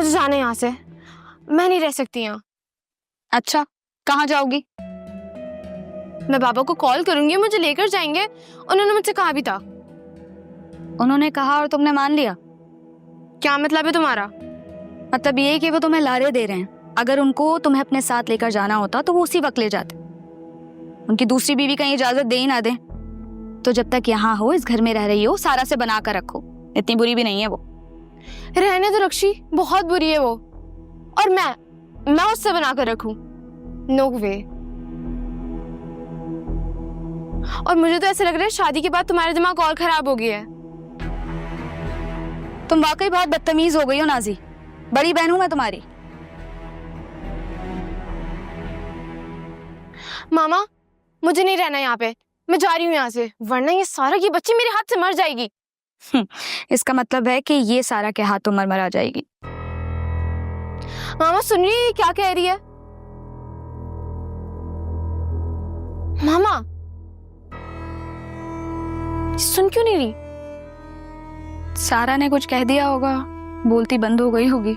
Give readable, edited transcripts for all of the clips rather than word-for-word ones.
मुझे जाना है यहाँ से, मैं नहीं रह सकती यहाँ। अच्छा, कहाँ जाओगी? मैं बाबा को कॉल करूंगी, मुझे लेकर जाएंगे। उन्होंने मुझसे कहा भी था। उन्होंने कहा और तुमने मान लिया? क्या मतलब है तुम्हारा? मतलब ये कि वो तुम्हें लारे दे रहे हैं। अगर उनको तुम्हें अपने साथ लेकर जाना होता तो वो उसी वक्त ले जाते। उनकी दूसरी बीवी कहीं इजाजत दे ही ना दे। तो जब तक यहाँ हो, इस घर में रह रही हो, सारा से बना कर रखो। इतनी बुरी भी नहीं है वो। रहने दो रक्षी, बहुत बुरी है वो। और मैं उससे बना कर रखूं? नो वे। और मुझे तो ऐसा लग रहा है शादी के बाद तुम्हारा दिमाग और खराब हो गया है। तुम वाकई बहुत बदतमीज हो गई हो नाजी। बड़ी बहन हूं मैं तुम्हारी। मामा, मुझे नहीं रहना यहाँ पे, मैं जा रही हूँ यहाँ से, वरना ये सारा की बच्ची मेरे हाथ से मर जाएगी। इसका मतलब है कि ये सारा के हाथों मर आ जाएगी। मामा सुनिए, ये क्या कह रही है? मामा सुन क्यों नहीं रही? सारा ने कुछ कह दिया होगा, बोलती बंद हो गई होगी।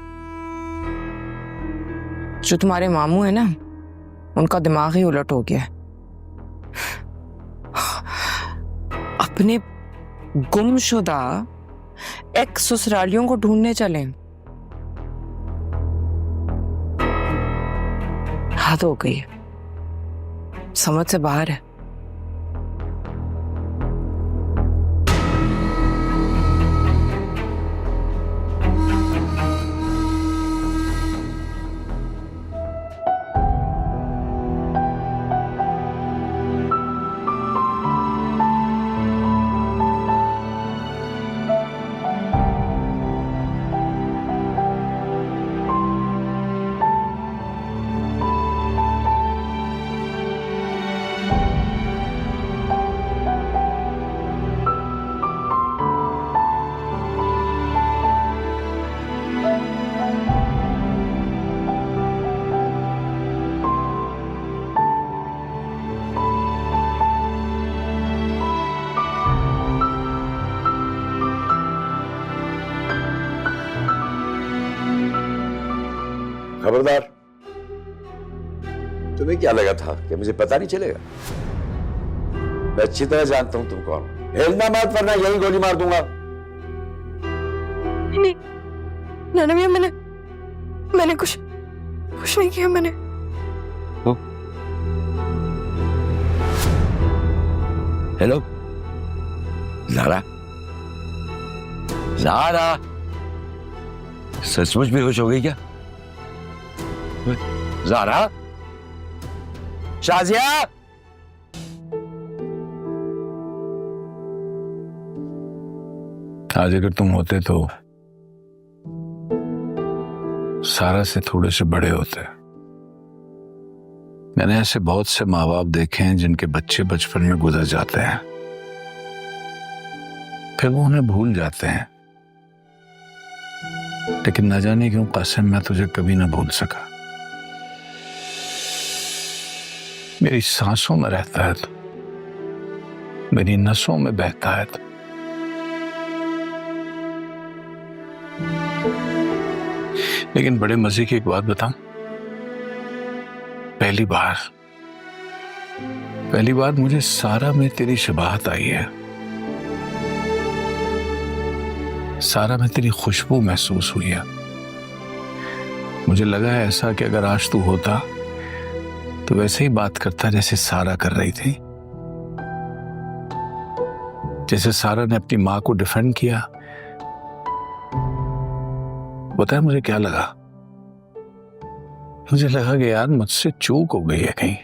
जो तुम्हारे मामू है ना, उनका दिमाग ही उलट हो गया है। अपने गुमशुदा एक्स ससुरालियों को ढूंढने चले। हद हो गई, समझ से बाहर है। खबरदार, तुम्हें क्या लगा था कि मुझे पता नहीं चलेगा? मैं अच्छी तरह जानता हूं तुम कौन हो। हिलना मत, वरना यही गोली मार दूंगा। नहीं नाना भैया, मैंने कुछ नहीं किया। मैंने हेलो ज़ारा, ज़ारा सचमुच बेहोश हो गई क्या? ज़ारा, शाजिया, आज अगर तुम होते तो सारा से थोड़े से बड़े होते। मैंने ऐसे बहुत से माँ बाप देखे हैं जिनके बच्चे बचपन में गुजर जाते हैं, फिर वो उन्हें भूल जाते हैं। लेकिन न जाने क्यों कासिम, मैं तुझे कभी ना भूल सका। मेरी सांसों में रहता है तू, मेरी नसों में बहता है तू। लेकिन बड़े मजे की एक बात बताऊं, पहली बार मुझे सारा में तेरी शबाहत आई है। सारा में तेरी खुशबू महसूस हुई है। मुझे लगा है ऐसा कि अगर आज तू होता तो वैसे ही बात करता जैसे सारा कर रही थी। जैसे सारा ने अपनी मां को डिफेंड किया। पता है मुझे क्या लगा? मुझे लगा कि यार मुझसे चूक हो गई है कहीं।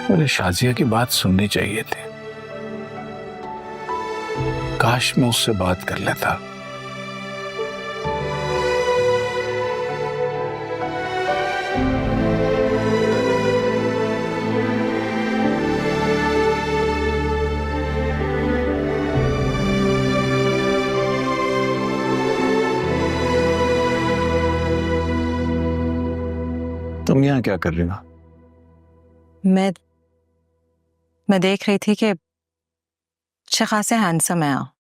मुझे शाजिया की बात सुननी चाहिए थी। काश मैं उससे बात कर लेता। तुम यहाँ क्या कर रही हो? मैं देख रही थी कि अच्छे खासे हैंडसम है आप।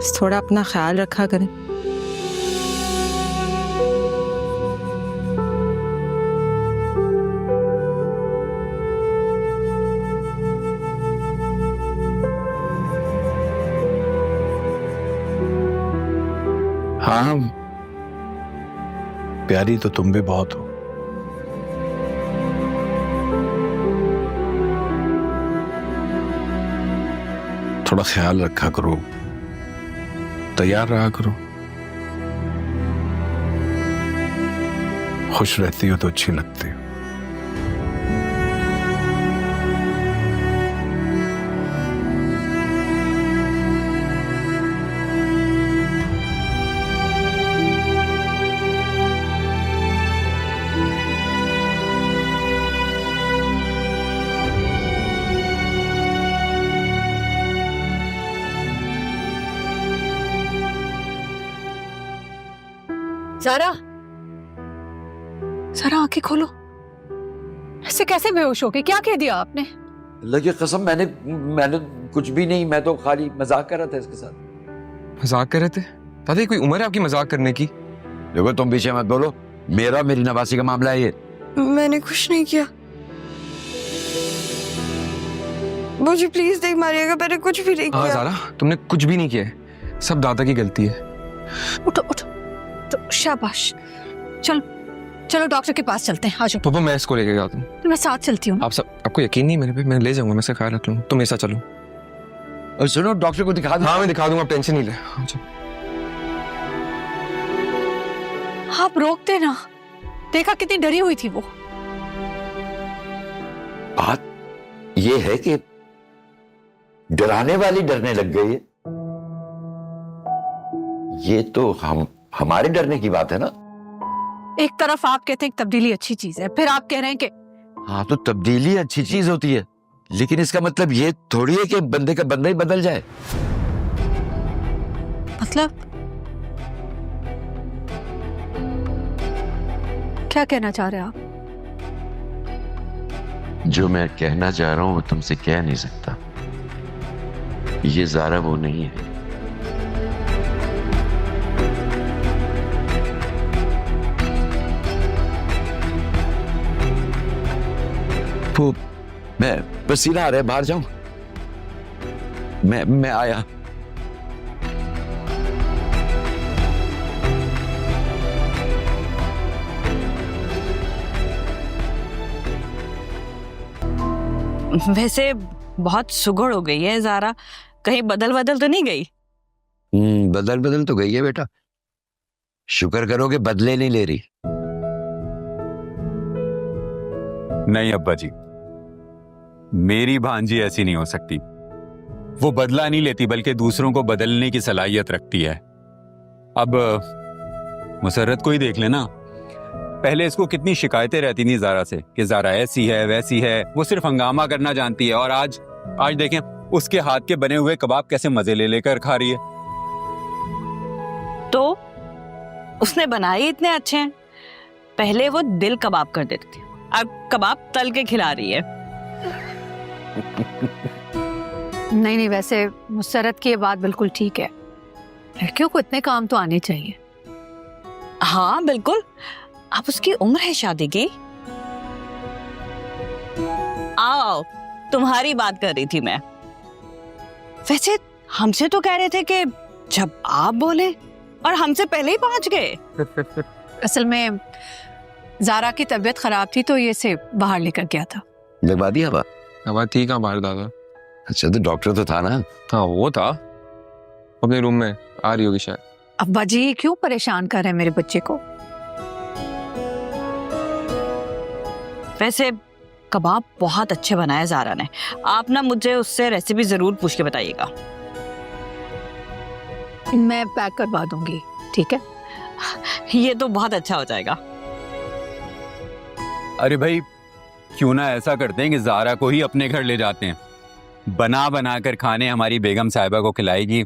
बस थोड़ा अपना ख्याल रखा करें। हाँ, प्यारी तो तुम भी बहुत हो। थोड़ा ख्याल रखा करो, तैयार रहा करो। खुश रहती हो तो अच्छी लगती हो। ज़ारा, ज़ारा आंखें खोलो। ऐसे कैसे बेहोश हो गए? क्या कह दिया आपने? लगे कसम मैंने कुछ भी नहीं, मैं तो खाली मजाक कर रहा था इसके साथ। मजाक कर रहे थे? दादा कोई उम्र है आपकी मजाक करने की? देखो तुम पीछे मत बोलो, मेरी नवासी का मामला है ये। मैंने कुछ नहीं किया, मुझे प्लीज देख मारिएगा, मैंने कुछ भी नहीं हाँ किया। ज़ारा, तुमने कुछ भी नहीं किया है, सब दादा की गलती है। उठो उठो, तो शाबाश। चलो चलो डॉक्टर के पास चलते हैं। आ जाओ। पापा मैं इसको लेके जाता हूँ। तो मैं साथ चलती हूँ। आप सब, आपको यकीन नहीं मेरे पे? मैं ले जाऊंगा, मैं इसका ख्याल रख लूंगा। तुम मेरे साथ चलो। और सुनो, डॉक्टर को दिखा दो। हाँ मैं दिखा दूंगा, आप टेंशन नहीं ले। हाँ, चलो। आप रोकते ना, देखा कितनी डरी हुई थी वो। बात ये है कि डराने वाली डरने लग गई है। ये तो हमारे डरने की बात है ना। एक तरफ आप कहते हैं कि तब्दीली अच्छी चीज है, फिर आप कह रहे हैं कि हाँ, तो तब्दीली अच्छी चीज होती है, लेकिन इसका मतलब ये थोड़ी है कि बंदे का बंदा ही बदल जाए। मतलब क्या कहना चाह रहे हैं आप? जो मैं कहना चाह रहा हूं वो तुमसे कह नहीं सकता। ये ज़ारा वो नहीं है। वो मैं पसीना आ रहा है, बाहर जाऊं? मैं आया। वैसे बहुत सुगड़ हो गई है ज़ारा, कहीं बदल तो नहीं गई? बदल तो गई है बेटा, शुक्र करो कि बदले नहीं ले रही। नहीं अब्बा जी, मेरी भांजी ऐसी नहीं हो सकती। वो बदला नहीं लेती बल्कि दूसरों को बदलने की सलाहियत रखती है। अब मुसर्रत को ही देख लेना, पहले इसको कितनी शिकायतें रहती थी ज़ारा से कि ज़ारा ऐसी है वैसी है, वो सिर्फ हंगामा करना जानती है। और आज देखें उसके हाथ के बने हुए कबाब कैसे मजे ले लेकर खा रही है। तो उसने बनाए इतने अच्छे हैं, पहले वो दिल कबाब कर देती थी, अब कबाब तल के खिला रही है। नहीं, वैसे मुसर्रत की ये बात बिल्कुल ठीक है, लड़कियों को इतने काम तो आने चाहिए। हाँ बिल्कुल, अब उसकी उम्र है शादी की। आओ, तुम्हारी बात कर रही थी मैं। वैसे हमसे तो कह रहे थे कि जब आप बोले, और हमसे पहले ही पहुंच गए। असल में ज़ारा की तबीयत खराब थी तो ये इसे बाहर लेकर गया था। लगवा दिया हवा? हवा थी कहाँ बाहर दादा? अच्छा, तो डॉक्टर तो था ना? हाँ वो था, अपने रूम में आ रही होगी शायद। अब्बा जी क्यों परेशान कर रहे हैं मेरे बच्चे को? वैसे कबाब बहुत अच्छे बनाए ज़ारा ने, आप ना मुझे उससे रेसिपी जरूर पूछ के बताइएगा। मैं पैक करवा दूंगी, ठीक है? ये तो बहुत अच्छा हो जाएगा। अरे भाई, क्यों ना ऐसा करते हैं कि ज़ारा को ही अपने घर ले जाते हैं, बना बना कर खाने हमारी बेगम साहिबा को खिलाएगी।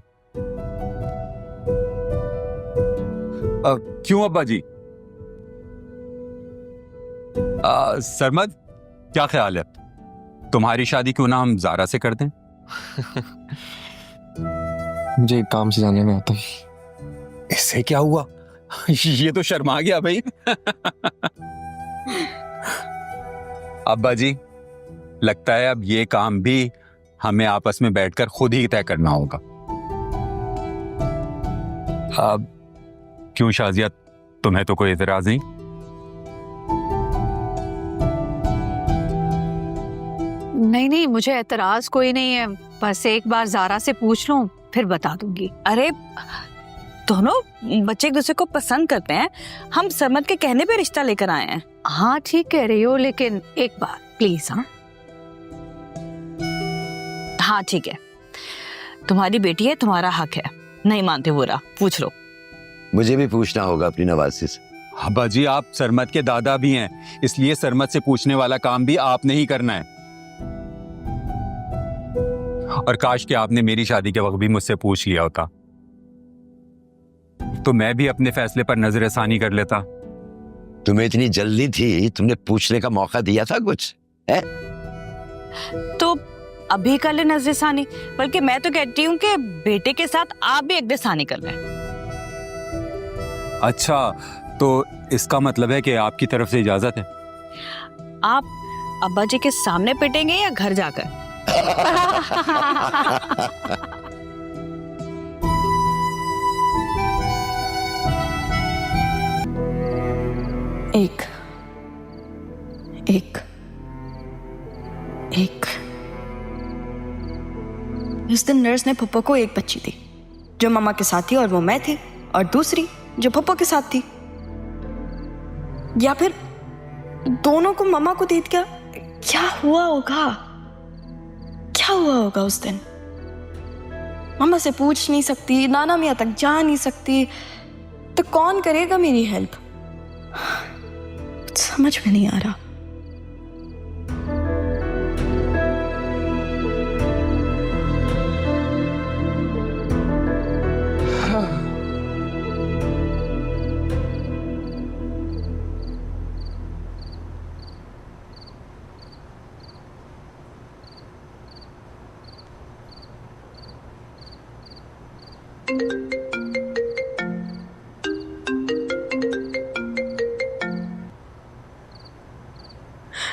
क्यों अब्बा जी? सरमद, क्या ख्याल है, तुम्हारी शादी क्यों ना हम ज़ारा से कर दें? मुझे एक काम से जाने में आता हूँ। इससे क्या हुआ? ये तो शर्मा गया भाई। अब्बा जी, लगता है अब ये काम भी हमें आपस में बैठकर खुद ही तय करना होगा। अब क्यों शाजिया, तुम्हें तो कोई एतराज नहीं? नहीं, मुझे एतराज कोई नहीं है, बस एक बार जारा से पूछ लूं फिर बता दूंगी। अरे दोनों बच्चे एक दूसरे को पसंद करते हैं, हम सरमद के कहने पे रिश्ता लेकर आए हैं। हाँ ठीक कह रही हो, लेकिन एक बार प्लीज। हाँ ठीक है, तुम्हारी बेटी है, तुम्हारा हक है, नहीं मानते बुरा, पूछ लो। मुझे भी पूछना होगा अपनी नवासी से। अब्बा जी, आप सरमद के दादा भी हैं, इसलिए सरमद से पूछने वाला काम भी आपने ही करना है। और काश कि आपने मेरी शादी के वक्त भी मुझसे पूछ लिया होता, तो मैं भी अपने फैसले पर नजरसानी कर लेता। तुम्हें इतनी जल्दी थी, तुमने पूछने का मौका दिया था कुछ है? तो अभी कर ले नजरसानी, बल्कि मैं तो कहती हूँ कि बेटे के साथ आप भी एक नजरसानी कर लें। अच्छा, तो इसका मतलब है कि आपकी तरफ से इजाजत है? आप अब्बा जी के सामने पिटेंगे या घर जाकर? एक एक एक। उस दिन नर्स ने पप्पा को एक बच्ची दी जो मम्मा के साथ थी और वो मैं थी, और दूसरी जो पप्पा के साथ थी। या फिर दोनों को मम्मा को दे दिया। क्या हुआ होगा, क्या हुआ होगा उस दिन? मम्मा से पूछ नहीं सकती, नाना मियाँ तक जा नहीं सकती, तो कौन करेगा मेरी हेल्प? समझ में नहीं आ रहा।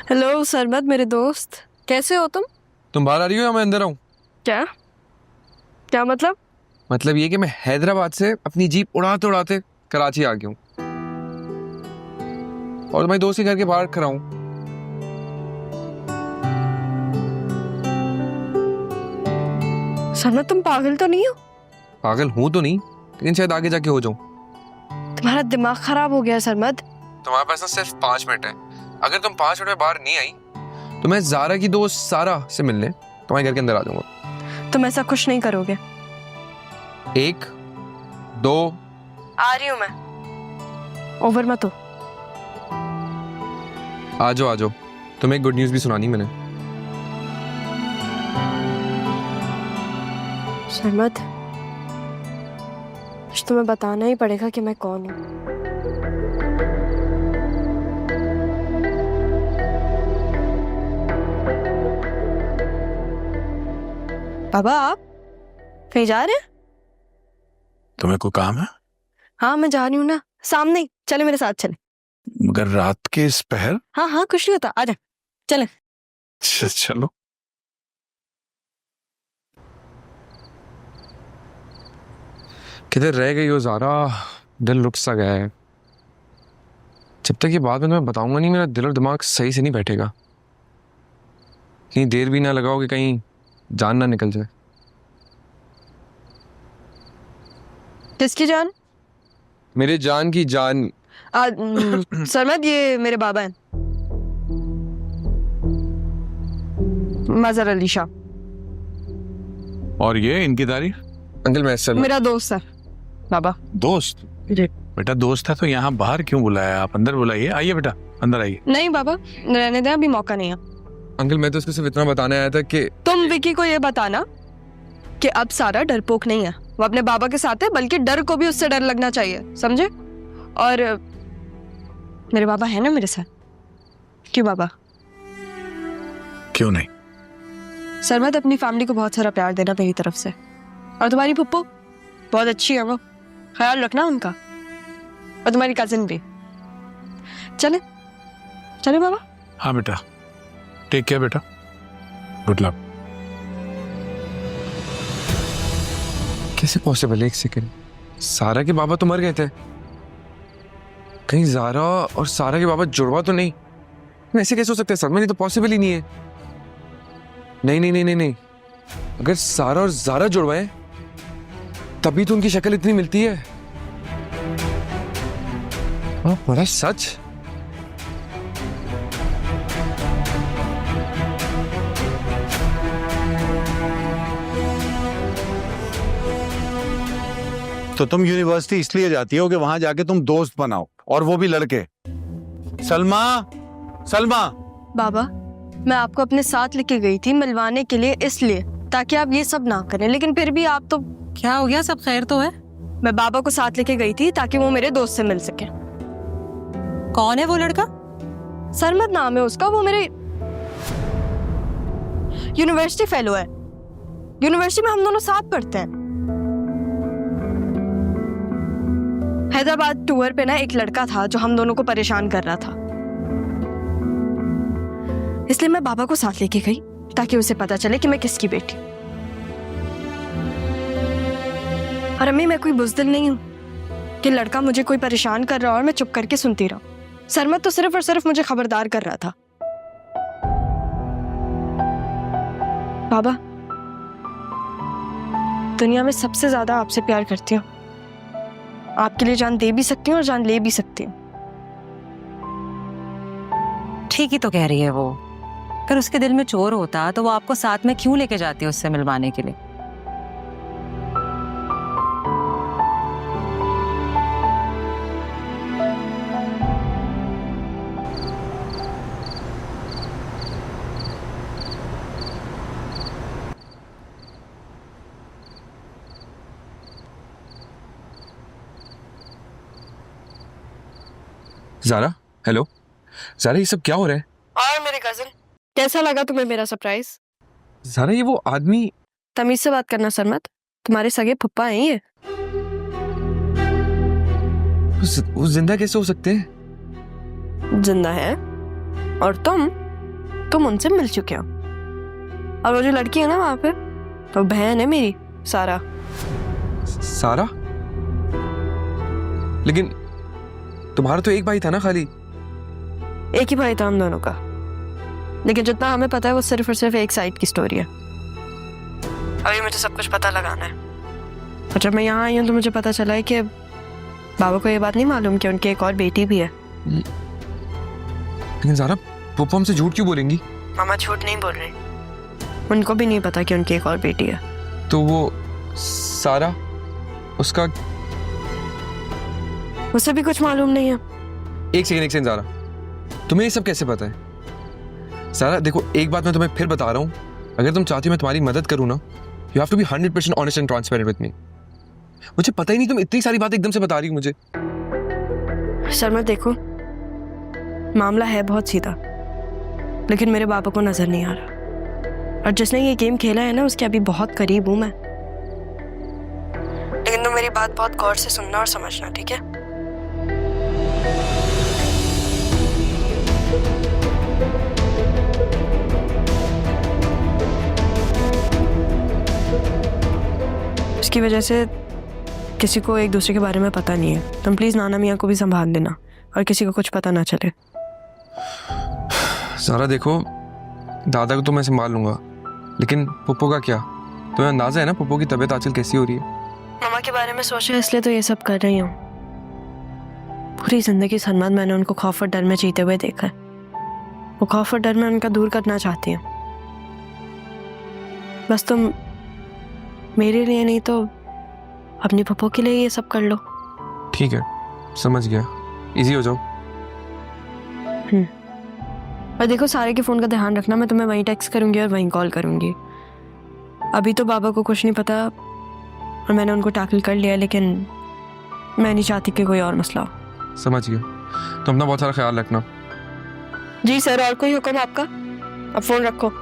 हेलो सरमद, मेरे दोस्त, कैसे हो तुम? तुम बाहर आ रही हो या मैं अंदर आऊँ? क्या क्या मतलब? मतलब ये कि मैं हैदराबाद से अपनी जीप उड़ाते उड़ाते कराची आ गया हूँ और तुम्हारे दोस्त के घर के बाहर खड़ा हूँ। सरमद, तुम पागल तो नहीं हो? पागल हूँ तो नहीं, लेकिन शायद आगे जाके हो जाऊँ। तुम्हारा दिमाग खराब हो गया सरमद। तुम्हारे पास ना सिर्फ 5 मिनट है। अगर तुम 5 मिनट में बाहर नहीं आई तो मैं जारा की दोस्त सारा से मिलने तुम्हारे घर के अंदर आ जाऊंगा। तुम ऐसा कुछ नहीं करोगे। 1 2 आ रही हूँ मैं, ओवर मत हो। आ जाओ। तुम्हें एक गुड न्यूज़ भी सुनानी मैंने। सरमद, कुछ तुम्हें बताना ही पड़ेगा कि मैं कौन हूँ। बाबा, आप कहीं जा रहे हैं? तुम्हें कोई काम है? हाँ मैं जा रही हूँ ना, सामने ही, चले मेरे साथ चले। मगर रात के इस पहर? हाँ कुछ नहीं होता, आजा चले। चलो। किधर रह गई हो जारा? दिल रुक सा गया है। जब तक ये बात मैं तुम्हें बताऊंगा नहीं, मेरा दिल और दिमाग सही से नहीं बैठेगा। इतनी देर भी ना लगाओ कि कहीं जान ना निकल जाए। किसकी जान? मेरे जान की जान। सरमद, ये मेरे बाबा हैं, मजहर अली शाह। और ये इनकी तारीफ? अंकल मैं सर मेरा दोस्त है बाबा। दोस्त? जी। बेटा दोस्त है तो यहाँ बाहर क्यों बुलाया? आप अंदर बुलाइए। आइए बेटा, अंदर आइए। नहीं बाबा, रहने दें, अभी मौका नहीं है। अंकल मैं तो उसको सिर्फ इतना बताने आया था कि तुम विकी को ये बताना कि अब सारा डरपोक नहीं है, वो अपने बाबा के साथ है, बल्कि डर को भी उससे डर लगना चाहिए, समझे? और मेरे बाबा है ना मेरे साथ। क्यों बाबा? क्यों नहीं? सरमद, अपनी फैमिली को बहुत सारा प्यार देना मेरी तरफ से। और तुम्हारी पुप्पो बहुत अच्छी है, वो ख्याल रखना उनका, और तुम्हारी कजिन भी। चले चले बाबा। हाँ बेटा, टेक केयर बेटा, गुड लक। कैसे पॉसिबल है? एक सेकेंड, सारा के बाबा तो मर गए थे, कहीं ज़ारा और सारा के बाबा जुड़वा तो नहीं? ऐसे कैसे हो सकता है सर? नहीं तो पॉसिबल ही नहीं है। नहीं नहीं नहीं नहीं नहीं, अगर सारा और ज़ारा जुड़वाए तभी तो उनकी शक्ल इतनी मिलती है। हाँ, बड़ा सच। तो तुम यूनिवर्सिटी इसलिए जाती हो कि वहां जाके तुम दोस्त बनाओ, और वो भी लड़के। सलमा, सलमा। बाबा, मैं आपको अपने साथ लेके गई थी मिलवाने के लिए, इसलिए ताकि आप ये सब ना करें, लेकिन फिर भी आप तो। क्या हो गया? सब खैर तो है? मैं बाबा को साथ लेके गई थी ताकि वो मेरे दोस्त से मिल सके। कौन है वो लड़का? सरमद नाम है उसका, वो मेरे यूनिवर्सिटी फेलो है। यूनिवर्सिटी में हम दोनों साथ पढ़ते हैं। हैदराबाद टूर पे ना एक लड़का था जो हम दोनों को परेशान कर रहा था, इसलिए मैं बाबा को साथ लेके गई ताकि उसे पता चले कि मैं किसकी बेटी हूं। और अम्मी, मैं कोई बुज़दिल नहीं हूं कि लड़का मुझे कोई परेशान कर रहा और मैं चुप करके सुनती रहूं। सरमद तो सिर्फ और सिर्फ मुझे खबरदार कर रहा था। बाबा, दुनिया में सबसे ज्यादा आपसे प्यार करती हूँ। आपके लिए जान दे भी सकती हूँ और जान ले भी सकती हूँ। ठीक ही तो कह रही है वो। अगर उसके दिल में चोर होता तो वो आपको साथ में क्यों लेके जाती उससे मिलवाने के लिए? ज़ारा, हेलो ज़ारा, ये सब क्या हो रहा है? और मेरे कजिन, कैसा लगा तुम्हें मेरा सरप्राइज? ज़ारा, ये वो आदमी। तमीज से बात करना सरमद, तुम्हारे सगे फुप्पा हैं ये। वो जिंदा कैसे हो सकते हैं? जिंदा है, और तुम उनसे मिल चुके हो। और वो जो लड़की है ना वहां पे, तो बहन है मेरी, सारा। सारा? लेकिन तुम्हारा तो एक भाई था ना खाली? एक ही भाई था हम दोनों का, लेकिन जितना हमें पता है वो सिर्फ और सिर्फ एक साइड की स्टोरी है। अभी मुझे सब कुछ पता लगाना है। और जब मैं यहाँ आई हूँ तो मुझे पता चला है कि बाबा को ये बात नहीं मालूम कि उनकी एक और बेटी भी है। लेकिन ज़ारा, पप्पा हमसे झूठ क्यों बोलेंगी? मामा झूठ नहीं बोल रही, उनको भी नहीं पता कि उनकी एक और बेटी है। तो वो सारा, उसका उसे भी कुछ मालूम नहीं है। एक सेकंड ज़ारा, तुम्हें ये सब कैसे पता है? ज़ारा देखो, एक बात मैं तुम्हें फिर बता रहा हूँ, अगर तुम चाहती हो मैं तुम्हारी मदद करूँ ना, you have to be 100% honest and transparent with me. मुझे पता ही नहीं तुम इतनी सारी बातें एकदम से बता रही हो मुझे। शर्मा देखो, मामला है बहुत सीधा, लेकिन मेरे बाबा को नजर नहीं आ रहा, और जिसने ये गेम खेला है ना उसके अभी बहुत करीब हूं मैं। लेकिन तुम मेरी बात बहुत गौर से सुनना और समझना, ठीक है? इसकी वजह से किसी को एक दूसरे के बारे में पता नहीं है। तुम प्लीज नाना मियाँ को भी संभाल देना और किसी को कुछ पता ना चले। सारा देखो, दादा को तो मैं संभाल लूंगा, लेकिन पुप्पो का क्या? तुम्हें अंदाजा है ना पुप्पो की तबीयत आजकल कैसी हो रही है? मामा के बारे में सोचा इसलिए तो ये सब कर रही हूँ। पूरी जिंदगी सनमद मैंने उनको खौफ और डर में जीते हुए देखा है। वो खौफ और डर में उनका दूर करना चाहती हूँ। बस तुम मेरे लिए नहीं तो अपनी पप्पो के लिए ये सब कर लो। ठीक है, समझ गया, इजी हो जाओ। और देखो, सारे के फोन का ध्यान रखना, मैं तुम्हें वहीं टेक्स्ट करूंगी और वहीं कॉल करूंगी। अभी तो बाबा को कुछ नहीं पता और मैंने उनको टैकल कर लिया, लेकिन मैं नहीं चाहती कि कोई और मसला हो। समझ गया, तो अपना बहुत सारा ख्याल रखना। जी सर, और कोई हुक्म आपका? अब फोन रखो।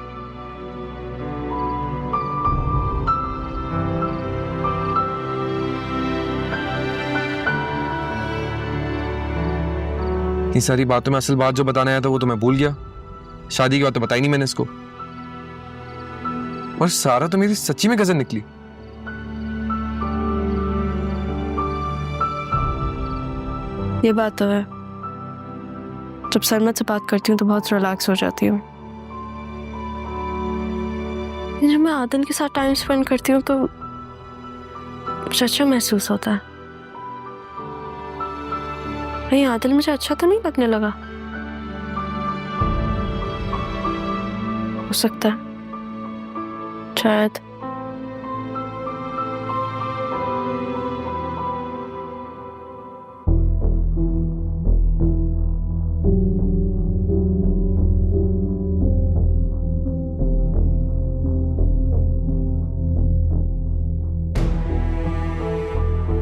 इतनी सारी बातों में असल बात जो बताना आया था वो तो मैं भूल गया। शादी की बात तो बताई नहीं मैंने इसको। और सारा तो मेरी सच्ची में कजन निकली। ये बात तो है, जब सरमत से बात करती हूँ तो बहुत रिलैक्स हो जाती हूँ। जब मैं आदन के साथ टाइम स्पेंड करती हूँ तो मुझे अच्छा महसूस होता है। नहीं, आदल मुझे अच्छा तो नहीं लगने लगा। हो सकता है, शायद।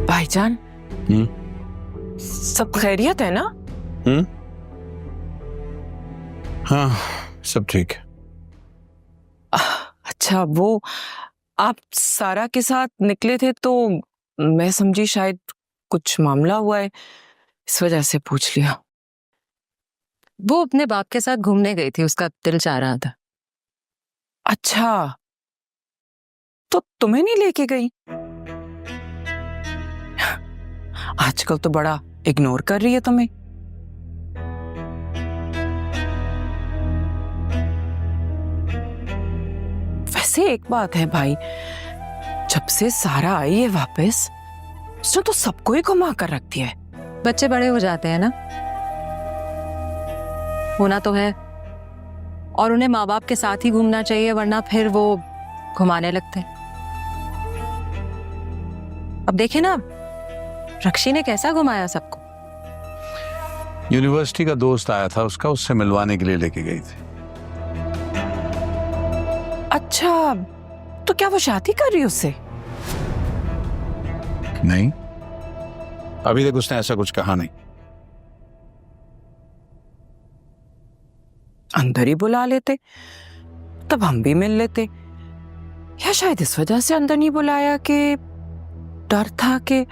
भाईजान, सब खैरियत है ना? हाँ, सब ठीक है। अच्छा, वो आप सारा के साथ निकले थे तो मैं समझी शायद कुछ मामला हुआ है, इस वजह से पूछ लिया। वो अपने बाप के साथ घूमने गई थी, उसका दिल चाह रहा था। अच्छा, तो तुम्हें नहीं लेके गई? आजकल तो बड़ा इग्नोर कर रही है तुम्हें। वैसे एक बात है भाई, जब से सारा आई है वापस, उसने तो सबको ही घुमा कर रख दिया है। बच्चे बड़े हो जाते हैं ना, होना तो है, और उन्हें माँ बाप के साथ ही घूमना चाहिए, वरना फिर वो घुमाने लगते हैं। अब देखे ना, रक्षी ने कैसा घुमाया सबको। यूनिवर्सिटी का दोस्त आया था उसका, उससे मिलवाने के लिए लेके गई थी। अच्छा, तो क्या वो शादी कर रही है उससे? नहीं, अभी तक उसने ऐसा कुछ कहा नहीं। अंदर ही बुला लेते, तब हम भी मिल लेते। या शायद इस वजह से अंदर नहीं बुलाया कि डर था कि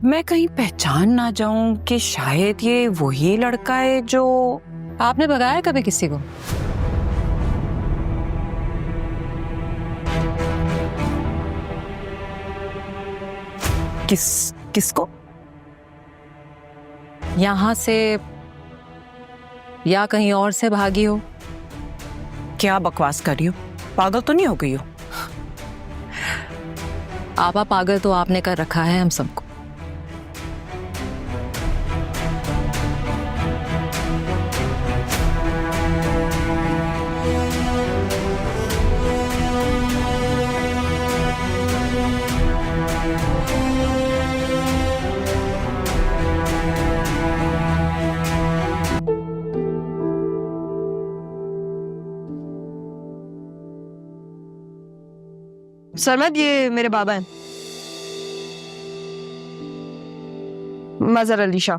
मैं कहीं पहचान ना जाऊं कि शायद ये वही लड़का है जो। आपने भगाया कभी किसी को? किसको? यहां से या कहीं और से भागी हो? क्या बकवास कर रही हो? पागल तो नहीं हो गई हो? आपा पागल तो आपने कर रखा है हम सबको। सरमद, ये मेरे बाबा हैं, मजहर अली शाह।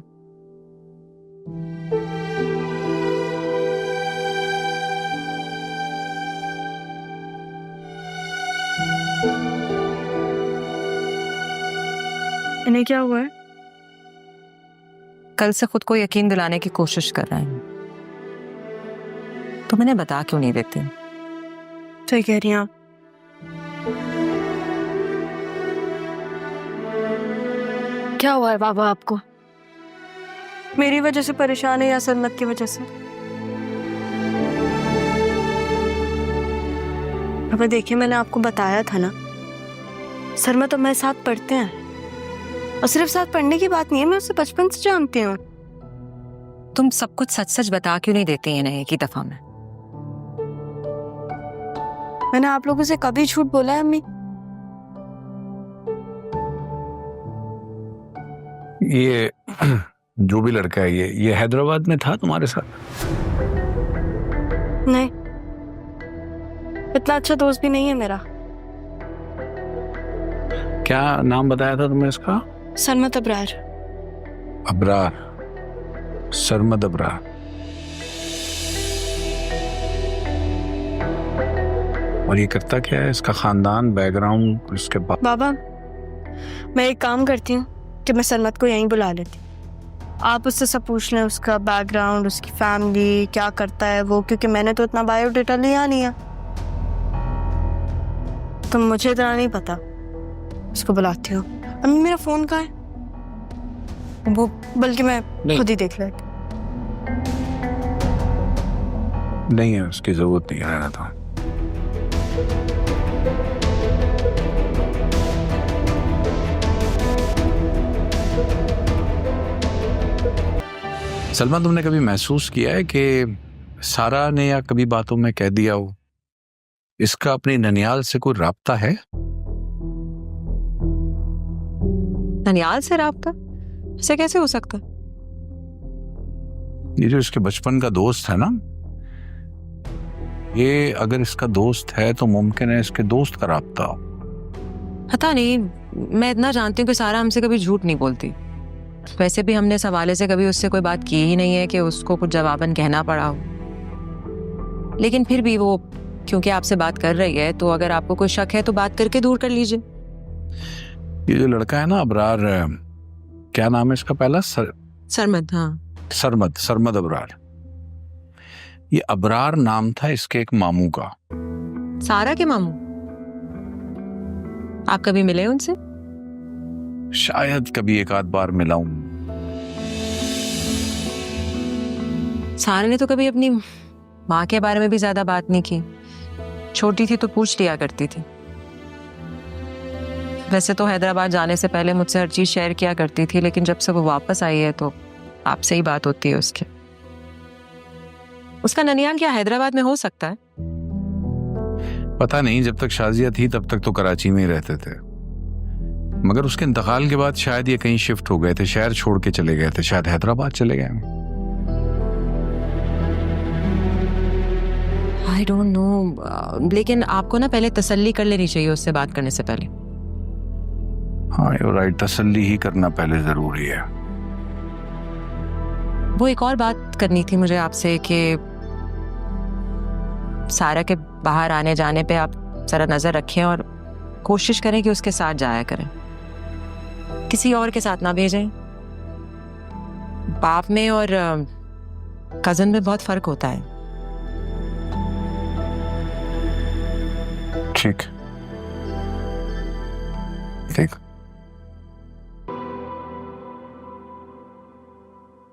इन्हें क्या हुआ है? कल से खुद को यकीन दिलाने की कोशिश कर रहे हैं। तो मैंने बता क्यों नहीं देती? सही कह रही हैं आप। क्या हुआ है बाबा आपको? मेरी वजह से परेशान है या सरमत की वजह से? अब देखिए, मैंने आपको बताया था ना, सरमत और मैं साथ पढ़ते हैं, और सिर्फ साथ पढ़ने की बात नहीं है, मैं उससे बचपन से जानती हूँ। तुम सब कुछ सच सच बता क्यों नहीं देती हैं एक ही दफा में? मैंने आप लोगों से कभी झूठ बोला है अम्मी? ये जो भी लड़का है ये हैदराबाद में था तुम्हारे साथ? नहीं, इतना अच्छा दोस्त भी नहीं है मेरा। क्या नाम बताया था तुमने इसका? सरमत अबरार। अबरार, सरमद अबरार। और ये करता क्या है? इसका खानदान, बैकग्राउंड, इसके बाद? बाबा, मैं एक काम करती हूँ कि मैं सरमत को यहीं बुला लेती, आप उससे सब पूछ लें, उसका बैकग्राउंड, उसकी फैमिली, क्या करता है वो, क्योंकि मैंने तो इतना बायोडेटा लिया नहीं है, तो मुझे इतना नहीं पता। उसको बुलाती हूँ। अम्मी मेरा फोन कहाँ है? वो बल्कि मैं खुद ही देख लेती। नहीं है, उसकी जरूरत नहीं रहना था। सलमा, तुमने कभी महसूस किया है कि सारा ने या कभी बातों में कह दिया हो इसका अपनी ननियाल से कोई राब्ता है? ननियाल से राब्ता? ऐसे कैसे हो सकता? ये जो इसके बचपन का दोस्त है ना, ये अगर इसका दोस्त है तो मुमकिन है इसके दोस्त का राब्ता हो। पता नहीं, मैं इतना जानती हूँ कि सारा हमसे कभी झूठ नहीं बोलती। वैसे भी हमने इस हवाले से कभी उससे कोई बात की ही नहीं है कि उसको कुछ जवाबन कहना पड़ा हो। लेकिन फिर भी वो क्योंकि आपसे बात कर रही है, तो अगर आपको कोई शक है तो बात करके दूर कर लीजिए। ये जो लड़का है ना अबरार, क्या नाम है इसका पहला? सरमद। हाँ, सरमद अबरार। ये अबरार नाम था इसके एक मामू का। सारा के मामू? आप कभी मिले उनसे? शायद कभी एक आध बार मिला हूं। सारा ने तो कभी अपनी माँ के बारे में भी ज्यादा बात नहीं की। छोटी थी तो पूछ लिया करती थी। वैसे तो हैदराबाद जाने से पहले मुझसे हर चीज शेयर किया करती थी, लेकिन जब से वो वापस आई है तो आपसे ही बात होती है उसके। उसका ननियाल क्या हैदराबाद में हो सकता है? पता नहीं, जब तक शाजिया थी तब तक तो कराची में ही रहते थे, मगर उसके इंतकाल के बाद शायद ये कहीं शिफ्ट हो गए थे, शहर छोड़ के चले गए थे, शायद हैदराबाद चले गए। आई डोंट नो, लेकिन आपको ना पहले तसल्ली कर लेनी चाहिए उससे बात करने से पहले। हाँ, यू राइट, तसल्ली ही करना पहले जरूरी है। वो एक और बात करनी थी मुझे आपसे कि सारा के बाहर आने जाने पे आप जरा नजर रखें और कोशिश करें कि उसके साथ जाया करें, किसी और के साथ ना भेजें। बाप में और कजन में बहुत फर्क होता है। ठीक ठीक।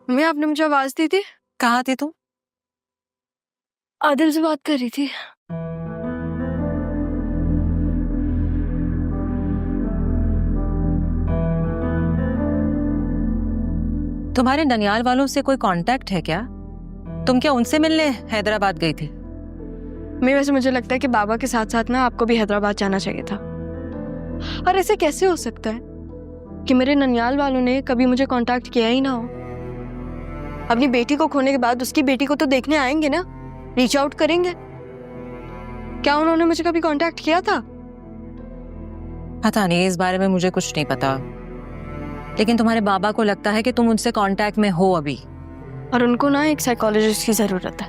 मैं आपने मुझे आवाज दी थी। कहाँ थे तुम? आदिल से बात कर रही थी। तुम्हारे ननियाल वालों से कोई कांटेक्ट है क्या? तुम क्या उनसे मिलने हैदराबाद गई थी? मैं वैसे मुझे लगता है कि बाबा के साथ साथ ना आपको भी हैदराबाद जाना चाहिए था। और ऐसे कैसे हो सकता है कि मेरे ननियाल वालों ने कभी मुझे कांटेक्ट किया ही ना हो? अपनी बेटी को खोने के बाद उसकी बेटी को तो देखने आएंगे ना, रीच आउट करेंगे। क्या उन्होंने मुझे कभी कांटेक्ट किया था? पता नहीं, इस बारे में मुझे कुछ नहीं पता, लेकिन तुम्हारे बाबा को लगता है कि तुम उनसे कांटेक्ट में हो अभी। और उनको ना एक साइकोलॉजिस्ट की जरूरत है।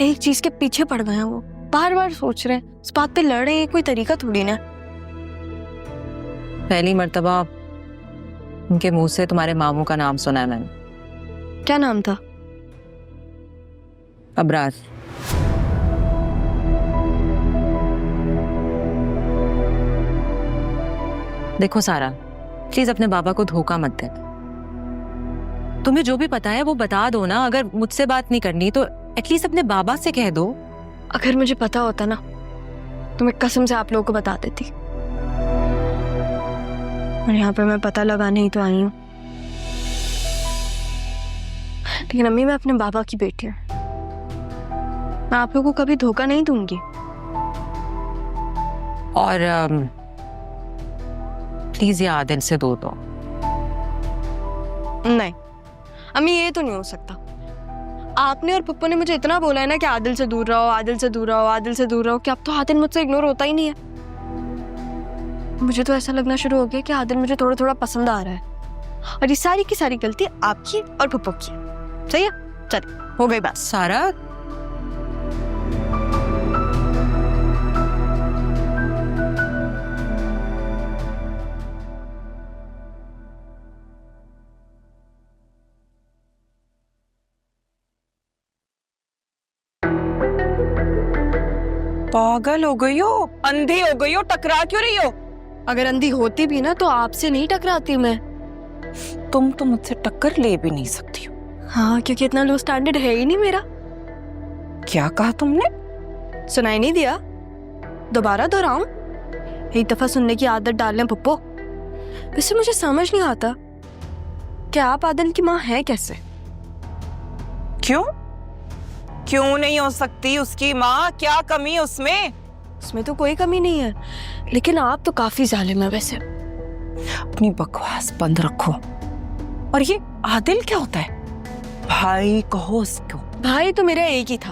एक चीज के पीछे पड़ गए हैं वो, बार बार सोच रहे हैं, इस बात पे लड़ रहे हैं, कोई तरीका थोड़ी ना। पहली मर्तबा उनके मुंह से तुम्हारे मामू का नाम सुना है मैंने। क्या नाम था? अबरार। देखो सारा, प्लीज अपने बाबा को धोखा मत दे। तुम्हें जो भी पता है वो बता दो ना। अगर मुझसे बात नहीं करनी तो एटलीस्ट अपने बाबा से कह दो। अगर मुझे पता होता ना तो मैं कसम से आप लोगों को बता देती। और यहाँ पे मैं पता लगाने ही तो आई हूँ। लेकिन अम्मी, मैं अपने बाबा की बेटी हूँ, मैं आप लोगों को कभी धोखा नहीं दूंगी। और प्लीज ये आदिल से दूर दो। नहीं अम्मी, ये तो नहीं हो सकता। आपने और पप्पा ने मुझे इतना बोला है ना कि आदिल से दूर रहो, आदिल से दूर रहो, आदिल से दूर रहो, कि अब तो आदिल मुझसे इग्नोर होता ही नहीं है। मुझे तो ऐसा लगना शुरू हो गया कि आदिल मुझे थोड़ा थोड़ा पसंद आ रहा है। और ये सारी की सारी गलती आपकी और पप्पा की। सही है? चल, हो गई बात। सारा, पागल हो गई हो, अंधी हो गई हो, टकरा क्यों रही हो? अगर अंधी होती भी ना तो आपसे नहीं टकराती मैं। तुम तो मुझसे टक्कर ले भी नहीं सकती हो। हाँ, क्योंकि इतना लो स्टैंडर्ड है ही नहीं मेरा। क्या कहा तुमने? सुनाई नहीं दिया? दोबारा दोहराऊं? एक दफा सुनने की आदत डाल लें पप्पो। वैसे मुझे समझ नहीं आता कि आप आदल की माँ हैं कैसे? क्यों? क्यों नहीं हो सकती उसकी माँ? क्या कमी उसमें? उसमें तो कोई कमी नहीं है, लेकिन आप तो काफी जालिम है वैसे। अपनी बकवास बंद रखो। और ये आदिल क्या होता है? भाई कहो उसको। भाई तो मेरा एक ही था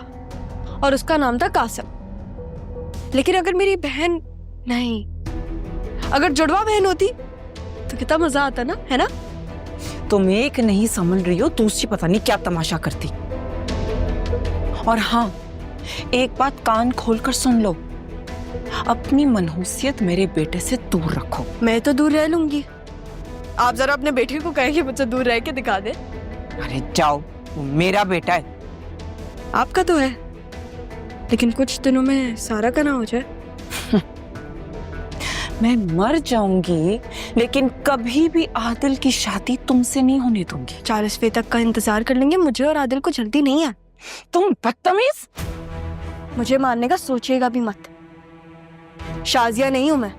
और उसका नाम था कासिम। लेकिन अगर मेरी बहन नहीं, अगर जुड़वा बहन होती तो कितना मजा आता ना, है ना? तुम एक नहीं समझ रही हो, दूसरी पता नहीं क्या तमाशा करती। और हाँ, एक बात कान खोलकर सुन लो, अपनी मनहूसियत मेरे बेटे से दूर रखो। मैं तो दूर रह लूंगी। आप जरा अपने बेटे को कहें कि मुझसे दूर रह के दिखा दे। अरे जाओ, वो मेरा बेटा है। आपका तो है, लेकिन कुछ दिनों में सारा का ना हो जाए। मैं मर जाऊंगी लेकिन कभी भी आदिल की शादी तुमसे नहीं होने दूंगी। 40वें तक का इंतजार कर लेंगे, मुझे और आदिल को जल्दी नहीं है। तुम बदतमीज। मुझे मारने का सोचिएगा भी मत। शाजिया नहीं हूं मैं।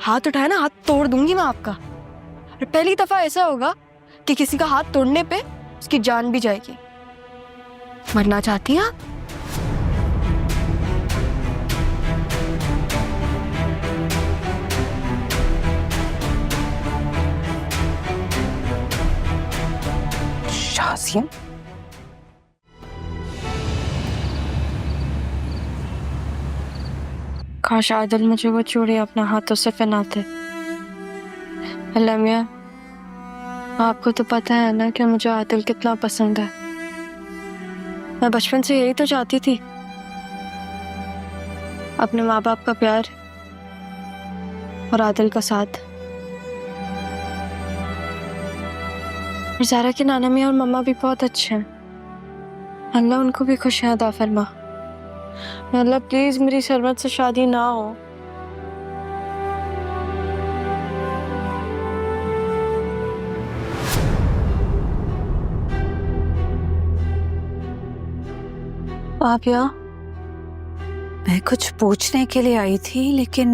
हाथ उठाया ना, हाथ तोड़ दूंगी मैं आपका। और पहली दफा ऐसा होगा कि किसी का हाथ तोड़ने पे उसकी जान भी जाएगी। मरना चाहती हैं आप? शाजिया, काश आदिल मुझे वो चूड़ी अपने हाथों से पहनाते। अल्लाह मियां, आपको तो पता है ना कि मुझे आदिल कितना पसंद है। मैं बचपन से यही तो चाहती थी, अपने माँ बाप का प्यार और आदिल का साथ। और ज़ारा के नाना मियां और मम्मा भी बहुत अच्छे हैं। अल्लाह उनको भी खुश अदा फरमा। अल्लाह प्लीज मेरी सरमत से शादी ना हो। आप यहाँ? मैं कुछ पूछने के लिए आई थी, लेकिन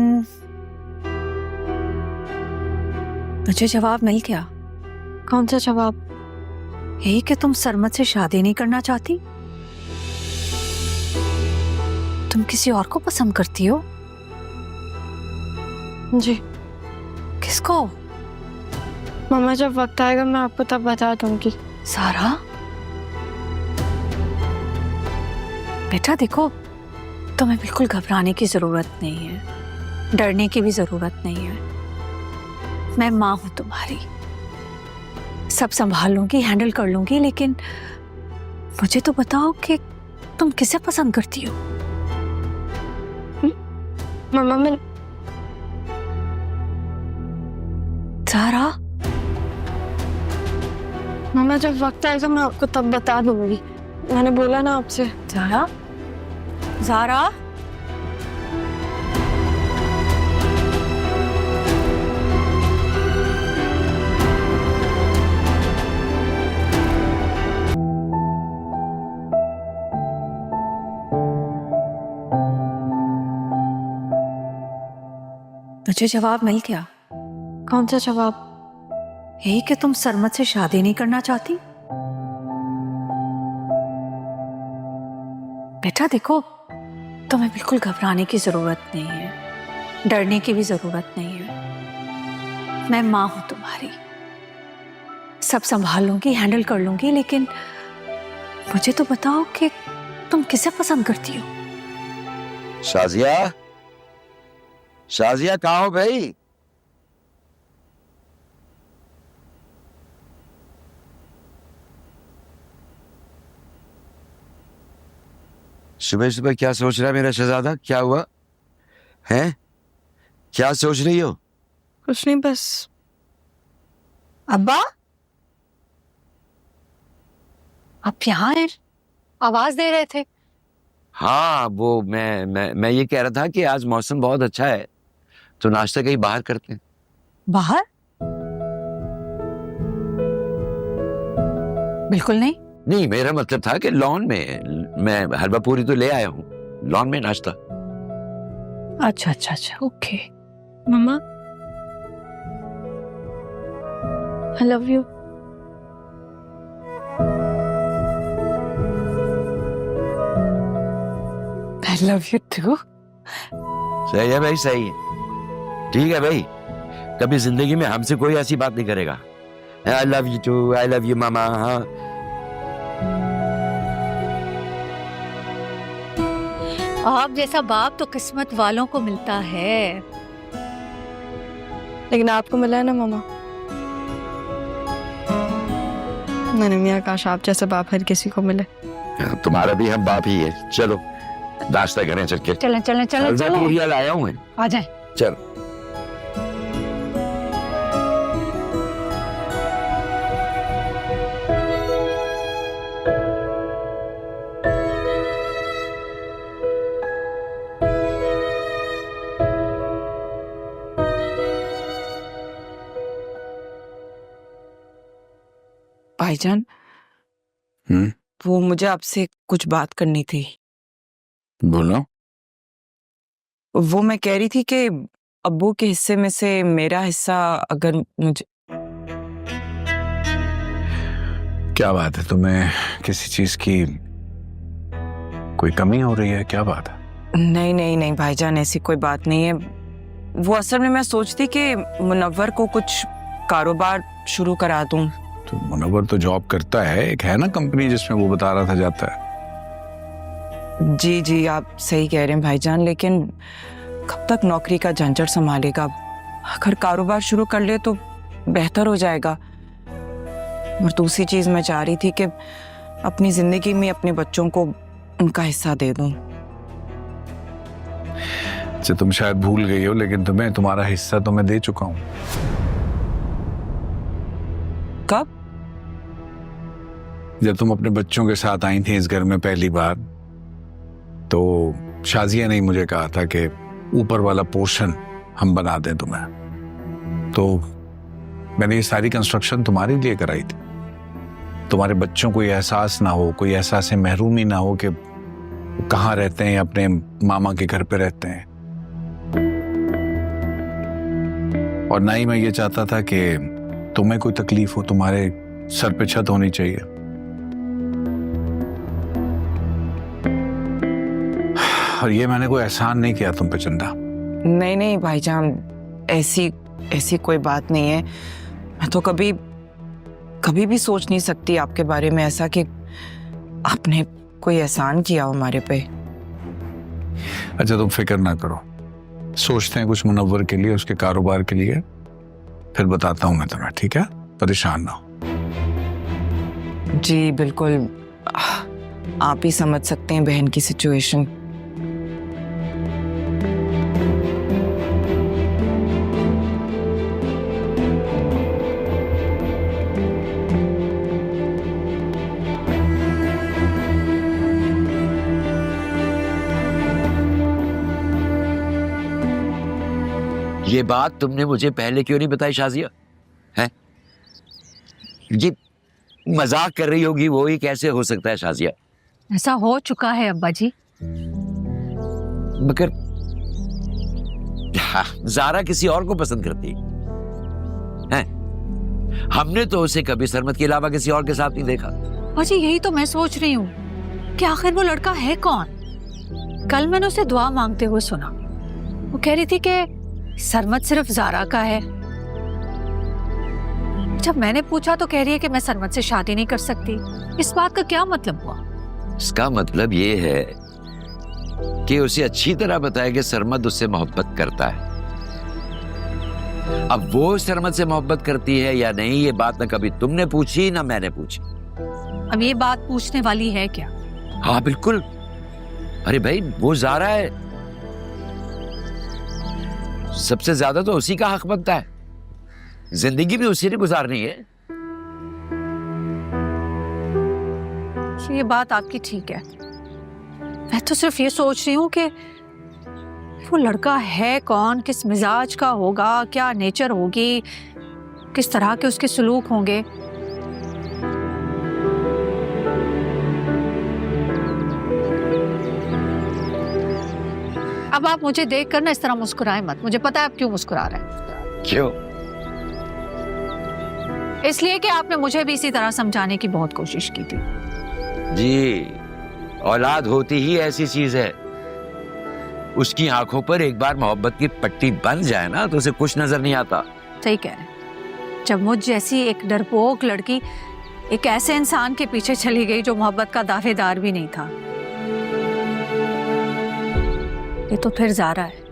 मुझे जवाब मिल गया। कौन सा जवाब? यही कि तुम सरमत से शादी नहीं करना चाहती। तुम किसी और को पसंद करती हो? जी। किसको? मम्मा, जब वक्त आएगा मैं आपको तब बता दूंगी। सारा बेटा, देखो, तुम्हें बिल्कुल घबराने की जरूरत नहीं है, डरने की भी जरूरत नहीं है। मैं माँ हूं तुम्हारी, सब संभाल लूंगी, हैंडल कर लूंगी। लेकिन मुझे तो बताओ कि तुम किसे पसंद करती हो? मम्मा, मैं सारा, मम्मा जब वक्त आएगा मैं आपको तब बता दूंगी। मैंने बोला ना आपसे। जारा, जारा, मुझे जवाब मिल गया। कौन सा जवाब? यही कि तुम सरमत से शादी नहीं करना चाहती। बेटा देखो, तुम्हें बिल्कुल घबराने की जरूरत नहीं है, डरने की भी जरूरत नहीं है। मैं माँ हूं तुम्हारी, सब संभाल लूंगी, हैंडल कर लूंगी। लेकिन मुझे तो बताओ कि तुम किसे पसंद करती हो? शाजिया, शाजिया कहाँ हो भाई? सुबह सुबह क्या सोच रहा है मेरा शहजादा? क्या हुआ है? क्या सोच रही हो? कुछ नहीं, बस। अब्बा, आप यहाँ हैं? आवाज दे रहे थे। हाँ वो मैं ये कह रहा था कि आज मौसम बहुत अच्छा है तो नाश्ता कहीं बाहर करते हैं। बाहर? बिल्कुल नहीं। नहीं मेरा मतलब था कि लॉन में, मैं हलवा पूरी तो ले आया हूँ, लॉन में नाश्ता। अच्छा अच्छा अच्छा, ओके। मम्मा I love you. I love you too. सही है भाई, सही है, ठीक है भाई। कभी जिंदगी में हमसे कोई ऐसी बात नहीं करेगा। I love you too, I love you mama. हाँ आप जैसा बाप तो किस्मत वालों को मिलता है। लेकिन आपको मिला है ना मामा। मैंने मियाँ काश आप जैसे बाप हर किसी को मिले। तुम्हारा भी हम बाप ही है। चलो नाश्ता करें चल के। चलें चलें चलें चलें। पूरी लाया हूँ मैं। आ जाए। चल भाईजान, वो मुझे आपसे कुछ बात करनी थी। बोलो। वो मैं कह रही थी कि अब्बू के हिस्से में से मेरा हिस्सा अगर मुझे। क्या बात है, तुम्हें किसी चीज की कोई कमी हो रही है? क्या बात है? नहीं नहीं नहीं भाईजान, ऐसी कोई बात नहीं है। वो असल में मैं सोचती कि मुनव्वर को कुछ कारोबार शुरू करा दूं। तो मुनव्वर तो जॉब करता है, एक है ना कंपनी जिसमें वो बता रहा था जाता है। जी जी आप सही कह रहे हैं भाईजान, लेकिन कब तक नौकरी का झंझट संभालेगा? अगर कारोबार शुरू कर ले तो बेहतर हो जाएगा। और दूसरी चीज मैं चाह रही थी कि अपनी जिंदगी में अपने बच्चों को उनका हिस्सा दे दूं। अच्छा तुम शायद भूल गई हो, लेकिन तुम्हें तुम्हारा हिस्सा तो मैं दे चुका हूं। कब? जब तुम अपने बच्चों के साथ आई थी इस घर में पहली बार, तो शाजिया ने मुझे कहा था कि ऊपर वाला पोर्शन हम बना दें तुम्हें। तो मैंने ये सारी कंस्ट्रक्शन तुम्हारे लिए कराई थी। तुम्हारे बच्चों को ये एहसास ना हो, कोई एहसास महरूमी ना हो कि कहाँ रहते हैं, अपने मामा के घर पे रहते हैं। और ना ही मैं ये चाहता था कि तुम्हें कोई तकलीफ हो, तुम्हारे सर पे छत होनी चाहिए। और ये मैंने कोई एहसान नहीं किया तुम पे चंदा। नहीं नहीं भाईजान, ऐसी कोई बात नहीं है। मैं तो कभी भी सोच नहीं सकती आपके बारे में ऐसा कि आपने कोई एहसान किया हो हमारे पे। अच्छा तुम फिक्र ना करो, सोचते हैं कुछ मुनव्वर के लिए, उसके कारोबार के लिए, फिर बताता हूं मैं तुम्हें, ठीक है? परेशान ना हो। जी बिल्कुल, आप ही समझ सकते हैं बहन की सिचुएशन। ये बात तुमने मुझे पहले क्यों नहीं बताई शाजिया? हैं? ये मजाक कर रही होगी वो ही, कैसे हो सकता है शाजिया? ऐसा हो चुका है अब्बा जी। मगर ज़ारा किसी और को पसंद करती है। हमने तो उसे कभी सरमत के अलावा किसी और के साथ नहीं देखा। अब्बा जी यही तो मैं सोच रही हूँ कि आखिर वो लड़का है कौन। कल मैंने उसे दुआ मांगते हुए सुना, वो कह रही थी कि सरमत सिर्फ ज़ारा का है। जब मैंने पूछा तो कह रही है कि मैं सरमत से शादी नहीं कर सकती। इस बात का क्या मतलब हुआ? इसका मतलब ये है कि उसे अच्छी तरह बताया कि सरमत उससे मोहब्बत करता है। अब वो सरमत से मोहब्बत करती है या नहीं, ये बात ना कभी तुमने पूछी ना मैंने पूछी। अब ये बात पूछने वाली है क्या? हाँ बिल्कुल। अरे भाई वो ज़ारा है, सबसे ज्यादा तो उसी का हक बनता है। जिंदगी भी उसी ने गुजारनी है। ये बात आपकी ठीक है, मैं तो सिर्फ ये सोच रही हूँ कि वो लड़का है कौन, किस मिजाज का होगा, क्या नेचर होगी, किस तरह के उसके सलूक होंगे। अब आप मुझे देखकर ना इस तरह मुस्कुराए मत, मुझे पता है आप क्यों मुस्कुरा रहे हैं। क्यों? इसलिए कि आपने मुझे भी इसी तरह समझाने की बहुत कोशिश की थी। जी, औलाद होती ही ऐसी चीज है। उसकी आंखों पर एक बार मोहब्बत की पट्टी बन जाए ना तो उसे कुछ नजर नहीं आता। सही कह रहे हैं। जब मुझ जैसी एक डरपोक लड़की एक ऐसे इंसान के पीछे चली गई जो मोहब्बत का दावेदार भी नहीं था। ये तो फिर ज़ारा है।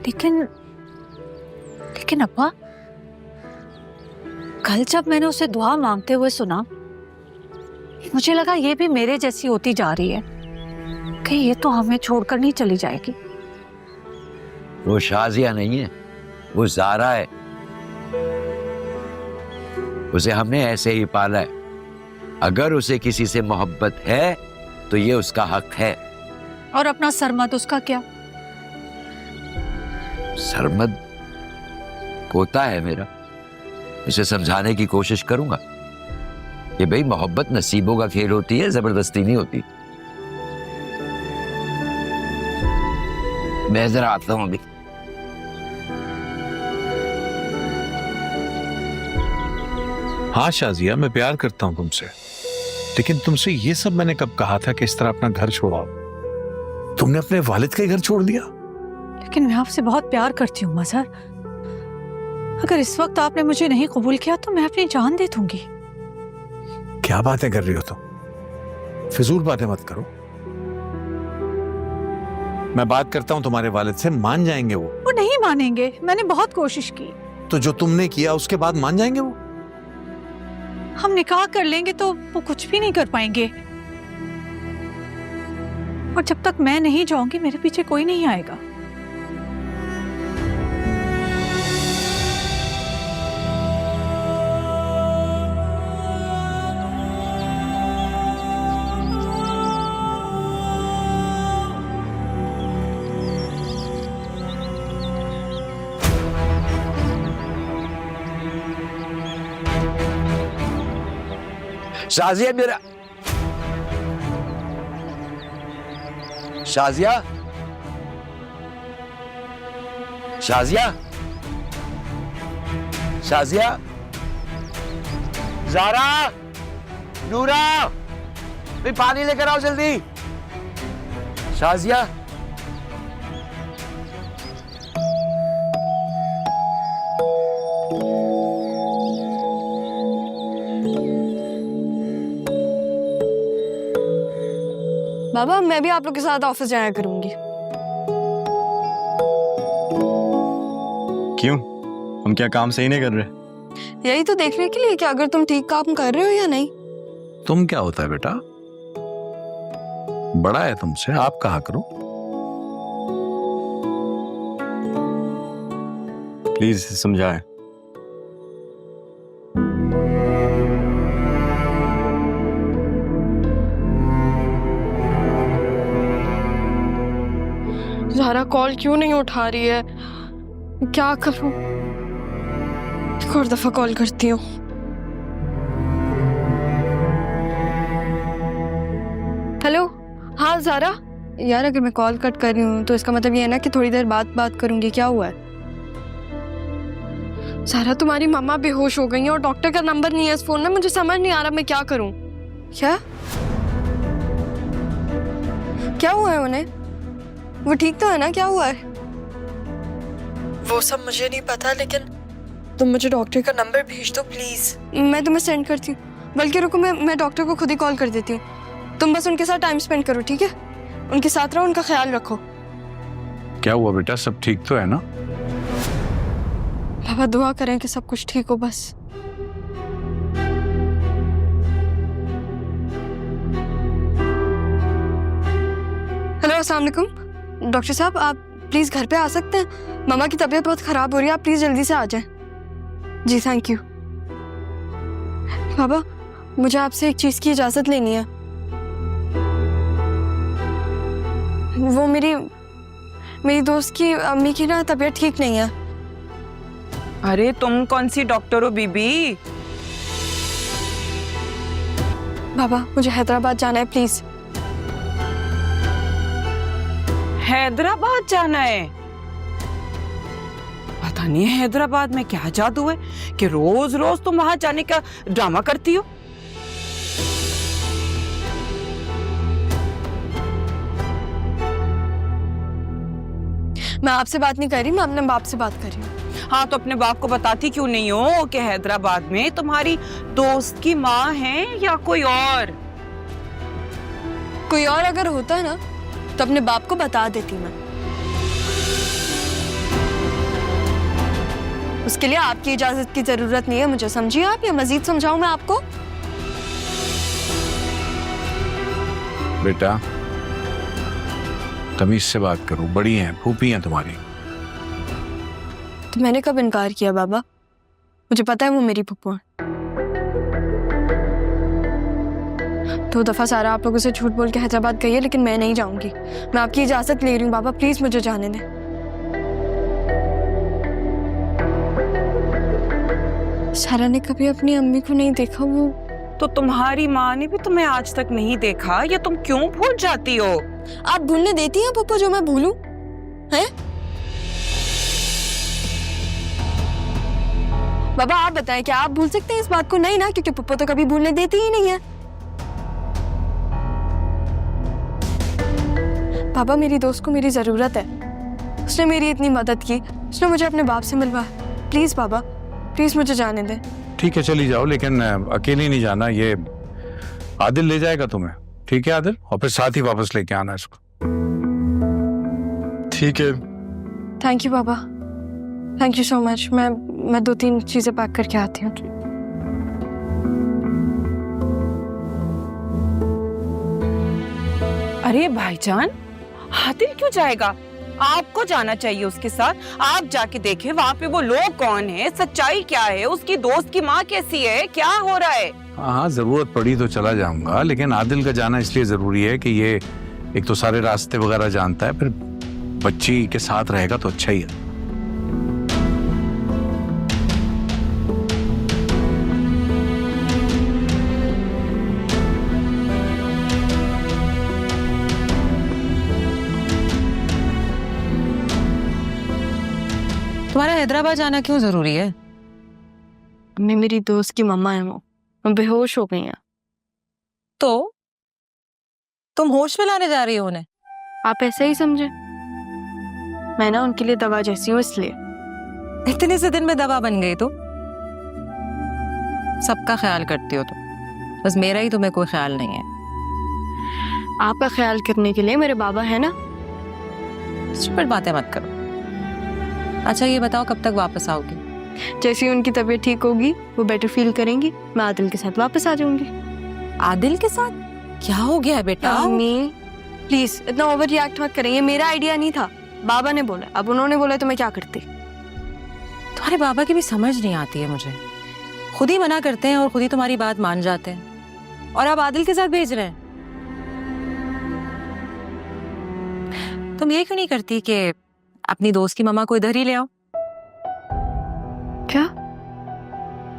लेकिन अब्बा, कल जब मैंने उसे दुआ मांगते हुए सुना, मुझे लगा ये भी मेरे जैसी होती जा रही है, कि ये तो हमें छोड़कर नहीं चली जाएगी। वो शाजिया नहीं है, वो ज़ारा है। उसे हमने ऐसे ही पाला है। अगर उसे किसी से मोहब्बत है तो ये उसका हक है। और अपना सरमद, उसका क्या? सरमद पोता है मेरा। इसे समझाने की कोशिश करूंगा कि भाई मोहब्बत नसीबों का खेल होती है, जबरदस्ती नहीं होती। मैं जरा आता हूं अभी। हाँ शाजिया, मैं प्यार करता हूं तुमसे, लेकिन तुमसे ये सब मैंने कब कहा था कि इस तरह अपना घर छोड़ाओ? तुमने अपने वालिद का घर छोड़ दिया। लेकिन मैं आपसे बहुत प्यार करती हूँ मजहर। अगर इस वक्त आपने मुझे नहीं कबूल किया तो मैं अपनी जान दे दूंगी। क्या बातें कर रही हो तुम? फिजूल बातें मत करो। मैं बात करता हूं तुम्हारे वालिद से, मान जाएंगे वो नहीं मानेंगे। मैंने बहुत कोशिश की। तो जो तुमने किया उसके बाद मान जाएंगे वो? हम निकाह कर लेंगे तो वो कुछ भी नहीं कर पाएंगे। और जब तक मैं नहीं जाऊंगी मेरे पीछे कोई नहीं आएगा। शाजिया मेरा, शाजिया, शाजिया, शाजिया, ज़ारा, नूरा, भाई पानी लेकर आओ जल्दी। शाजिया, बाबा मैं भी आप लोग के साथ ऑफिस जाया करूंगी। क्यों? हम क्या काम सही नहीं कर रहे? यही तो देखने के लिए कि अगर तुम ठीक काम कर रहे हो या नहीं। तुम क्या होता है बेटा, बड़ा है तुमसे, आप कहा करो। प्लीज समझाएं। ज़ारा कॉल क्यों नहीं उठा रही है? क्या करूं? एक और दफा कॉल करती हूँ। हेलो, हाँ ज़ारा। यार अगर मैं कॉल कट कर रही हूँ तो इसका मतलब ये है ना कि थोड़ी देर बाद बात करूंगी। क्या हुआ है? ज़ारा तुम्हारी मम्मा बेहोश हो गई है और डॉक्टर का नंबर नहीं है इस फोन में। मुझे समझ नहीं आ रहा मैं क्या करूं। क्या हुआ है उन्हें? वो ठीक तो है ना? क्या हुआ है? वो सब मुझे नहीं पता, लेकिन तुम मुझे डॉक्टर का नंबर भेज दो प्लीज। मैं तुम्हें सेंड करती हूँ। बल्कि रुको, मैं डॉक्टर को खुद ही कॉल कर देती हूँ। तुम बस उनके साथ टाइम स्पेंड करो, ठीक है? उनके साथ रहो, उनका ख्याल रखो। क्या हुआ बेटा, सब ठीक तो है ना? बाबा दुआ करें कि सब कुछ ठीक हो बस। हेलो, अस्सलाम वालेकुम। डॉक्टर साहब आप प्लीज घर पे आ सकते हैं? मामा की तबीयत बहुत खराब हो रही है, आप प्लीज जल्दी से आ जाएं। जी थैंक यू। बाबा मुझे आपसे एक चीज की इजाजत लेनी है। वो मेरी दोस्त की अम्मी की ना तबीयत ठीक नहीं है। अरे तुम कौन सी डॉक्टर हो बीबी? बाबा मुझे हैदराबाद जाना है, प्लीज। हैदराबाद जाना है? पता नहीं हैदराबाद में क्या जादू है कि रोज रोज तुम वहां जाने का ड्रामा करती हो। मैं आपसे बात नहीं कर रही, मैं अपने बाप से बात कर रही हूँ। हाँ तो अपने बाप को बताती क्यों नहीं हो कि हैदराबाद में तुम्हारी दोस्त की माँ है या कोई और? कोई और अगर होता ना तो अपने बाप को बता देती मैं। उसके लिए आपकी इजाजत की जरूरत नहीं है मुझे, समझिए आप, या मजीद समझाऊं मैं आपको? बेटा तमीज से बात करो, बड़ी हैं, फूफी हैं तुम्हारी। तो मैंने कब इनकार किया बाबा? मुझे पता है वो मेरी फूफा है। दो दफा सारा आप लोगों से झूठ बोल के हैदराबाद गई है, लेकिन मैं नहीं जाऊंगी। मैं आपकी इजाजत ले रही हूँ बाबा, प्लीज मुझे जाने दें। सारा ने कभी अपनी अम्मी को नहीं देखा। वो तो तुम्हारी माँ ने भी तुम्हें आज तक नहीं देखा, या तुम क्यों भूल जाती हो? आप भूलने देती हैं पप्पा जो मैं भूलूं? हैं? बाबा आप बताएं, क्या आप भूल सकते हैं इस बात को? नहीं ना, क्योंकि पप्पा तो कभी भूलने देती ही नहीं है। बाबा मेरी दोस्त को मेरी जरूरत है, उसने मेरी इतनी मदद की, उसने मुझे अपने बाप से मिलवाया। प्लीज बाबा, प्लीज मुझे जाने दें। ठीक है चली जाओ, लेकिन अकेली नहीं जाना, ये आदिल ले जाएगा तुम्हें। ठीक है आदिल, और फिर साथ ही वापस लेके आना इसको। ठीक है। Thank you Baba, thank you so much. मैं 2-3 चीजें पैक करके आती हूँ। अरे भाईजान, आदिल क्यों जाएगा? आपको जाना चाहिए उसके साथ। आप जाके देखें वहाँ पे वो लोग कौन है, सच्चाई क्या है, उसकी दोस्त की माँ कैसी है, क्या हो रहा है। हाँ जरूरत पड़ी तो चला जाऊंगा, लेकिन आदिल का जाना इसलिए जरूरी है कि ये एक तो सारे रास्ते वगैरह जानता है, फिर बच्ची के साथ रहेगा तो अच्छा ही है। तुम्हारा हैदराबाद जाना क्यों जरूरी है? मेरी दोस्त की मम्मा है, वो बेहोश हो गई हैं। तो तुम होश में लाने जा रही हो उन्हें? आप ऐसे ही समझे, मैं ना उनके लिए दवा जैसी हूँ इसलिए। इतने से दिन में दवा बन गई तो? सबका ख्याल करती हो तुम, बस मेरा ही तुम्हें कोई ख्याल नहीं है। आपका ख्याल करने के लिए मेरे बाबा है ना। स्टूपिड बातें मत करो। अच्छा ये बताओ कब तक वापस आओगी? जैसे ही उनकी तबीयत ठीक होगी, वो बेटर फील करेंगी, मैं आदिल के साथ वापस आ जाऊंगी। आदिल के साथ? क्या हो गया है बेटा? अम्मी प्लीज इतना ओवर रिएक्ट मत करें, ये मेरा आइडिया नहीं था, बाबा ने बोला। अब उन्होंने बोला तो मैं क्या करती? तुम्हारे बाबा की भी समझ नहीं आती है मुझे। खुद ही मना करते हैं और खुद ही तुम्हारी बात मान जाते हैं, और अब आदिल के साथ भेज रहे हैं। तुम ये क्यों नहीं करती कि अपनी दोस्त की मम्मा को इधर ही ले आओ? क्या?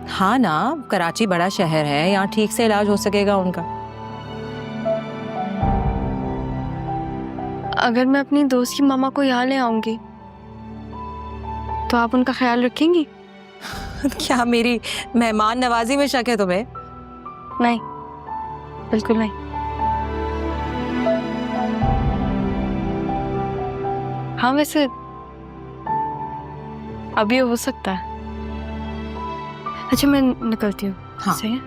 हाँ ना, कराची बड़ा शहर है, यहाँ ठीक से इलाज हो सकेगा उनका। अगर मैं अपनी दोस्त की मम्मा को यहाँ ले आऊंगी तो आप उनका ख्याल रखेंगी? क्या मेरी मेहमान नवाजी में शक है तुम्हें? नहीं, बिल्कुल नहीं। हाँ वैसे अभी हो सकता है। अच्छा मैं निकलती हूँ। हाँ। सही है?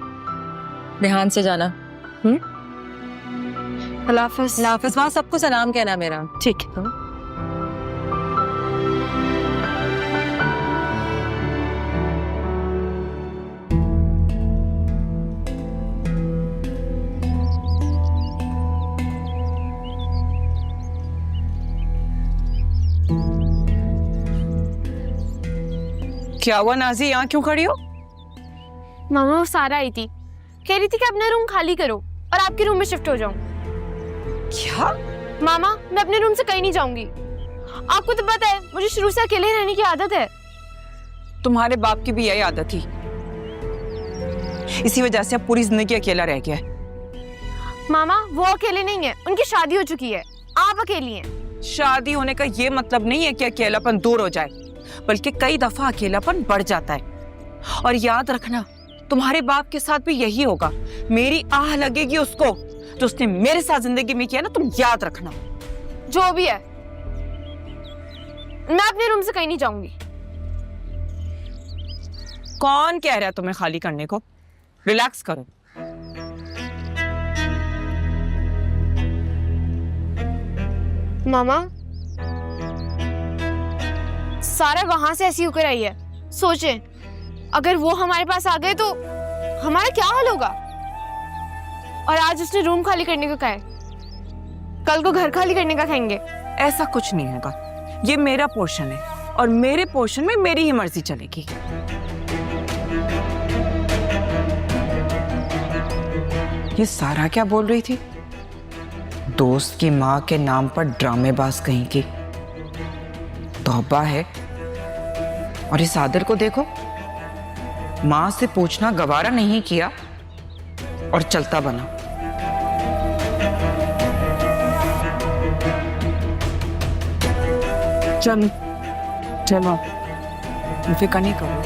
ध्यान से जाना। अल्लाह हाफ़िज़। अल्लाह हाफ़िज़। वहाँ सबको सलाम कहना मेरा। ठीक है। क्या हुआ नाजी, यहाँ क्यों खड़ी हो? मामा वो सारा आई थी, कह रही थी कि अपना रूम खाली करो और आपके रूम में शिफ्ट हो जाऊं। क्या? मामा मैं अपने रूम से कहीं नहीं जाऊंगी। आपको तो पता है मुझे शुरू से अकेले रहने की आदत है। तुम्हारे बाप की भी यही आदत थी, इसी वजह से अब पूरी जिंदगी अकेला रह गया है। मामा वो अकेले नहीं है, उनकी शादी हो चुकी है, आप अकेली हैं। शादी होने का ये मतलब नहीं है कि अकेलापन दूर हो जाए, बल्कि कई दफा अकेलापन बढ़ जाता है। और याद रखना, तुम्हारे बाप के साथ भी यही होगा। मेरी आह लगेगी उसको जो उसने मेरे साथ जिंदगी में किया ना, तुम याद रखना। जो भी है, मैं अपने रूम से कहीं नहीं जाऊंगी। कौन कह रहा है तुम्हें खाली करने को? रिलैक्स करो। मामा सारा वहां से ऐसी होकर आई है। सोचें, अगर वो हमारे पास आ गए तो हमारा क्या हाल होगा। और आज उसने रूम खाली करने को कहा है, कल को घर खाली करने का कहेंगे। ऐसा कुछ नहीं होगा, ये मेरा पोर्शन है और मेरे पोर्शन में मेरी ही मर्जी चलेगी। ये सारा क्या बोल रही थी? दोस्त की माँ के नाम पर ड्रामेबाज कहीं की। तौबा है। और इस आदर को देखो, माँ से पूछना गवारा नहीं किया और चलता बना। चल चलो, फिक्र नहीं करो।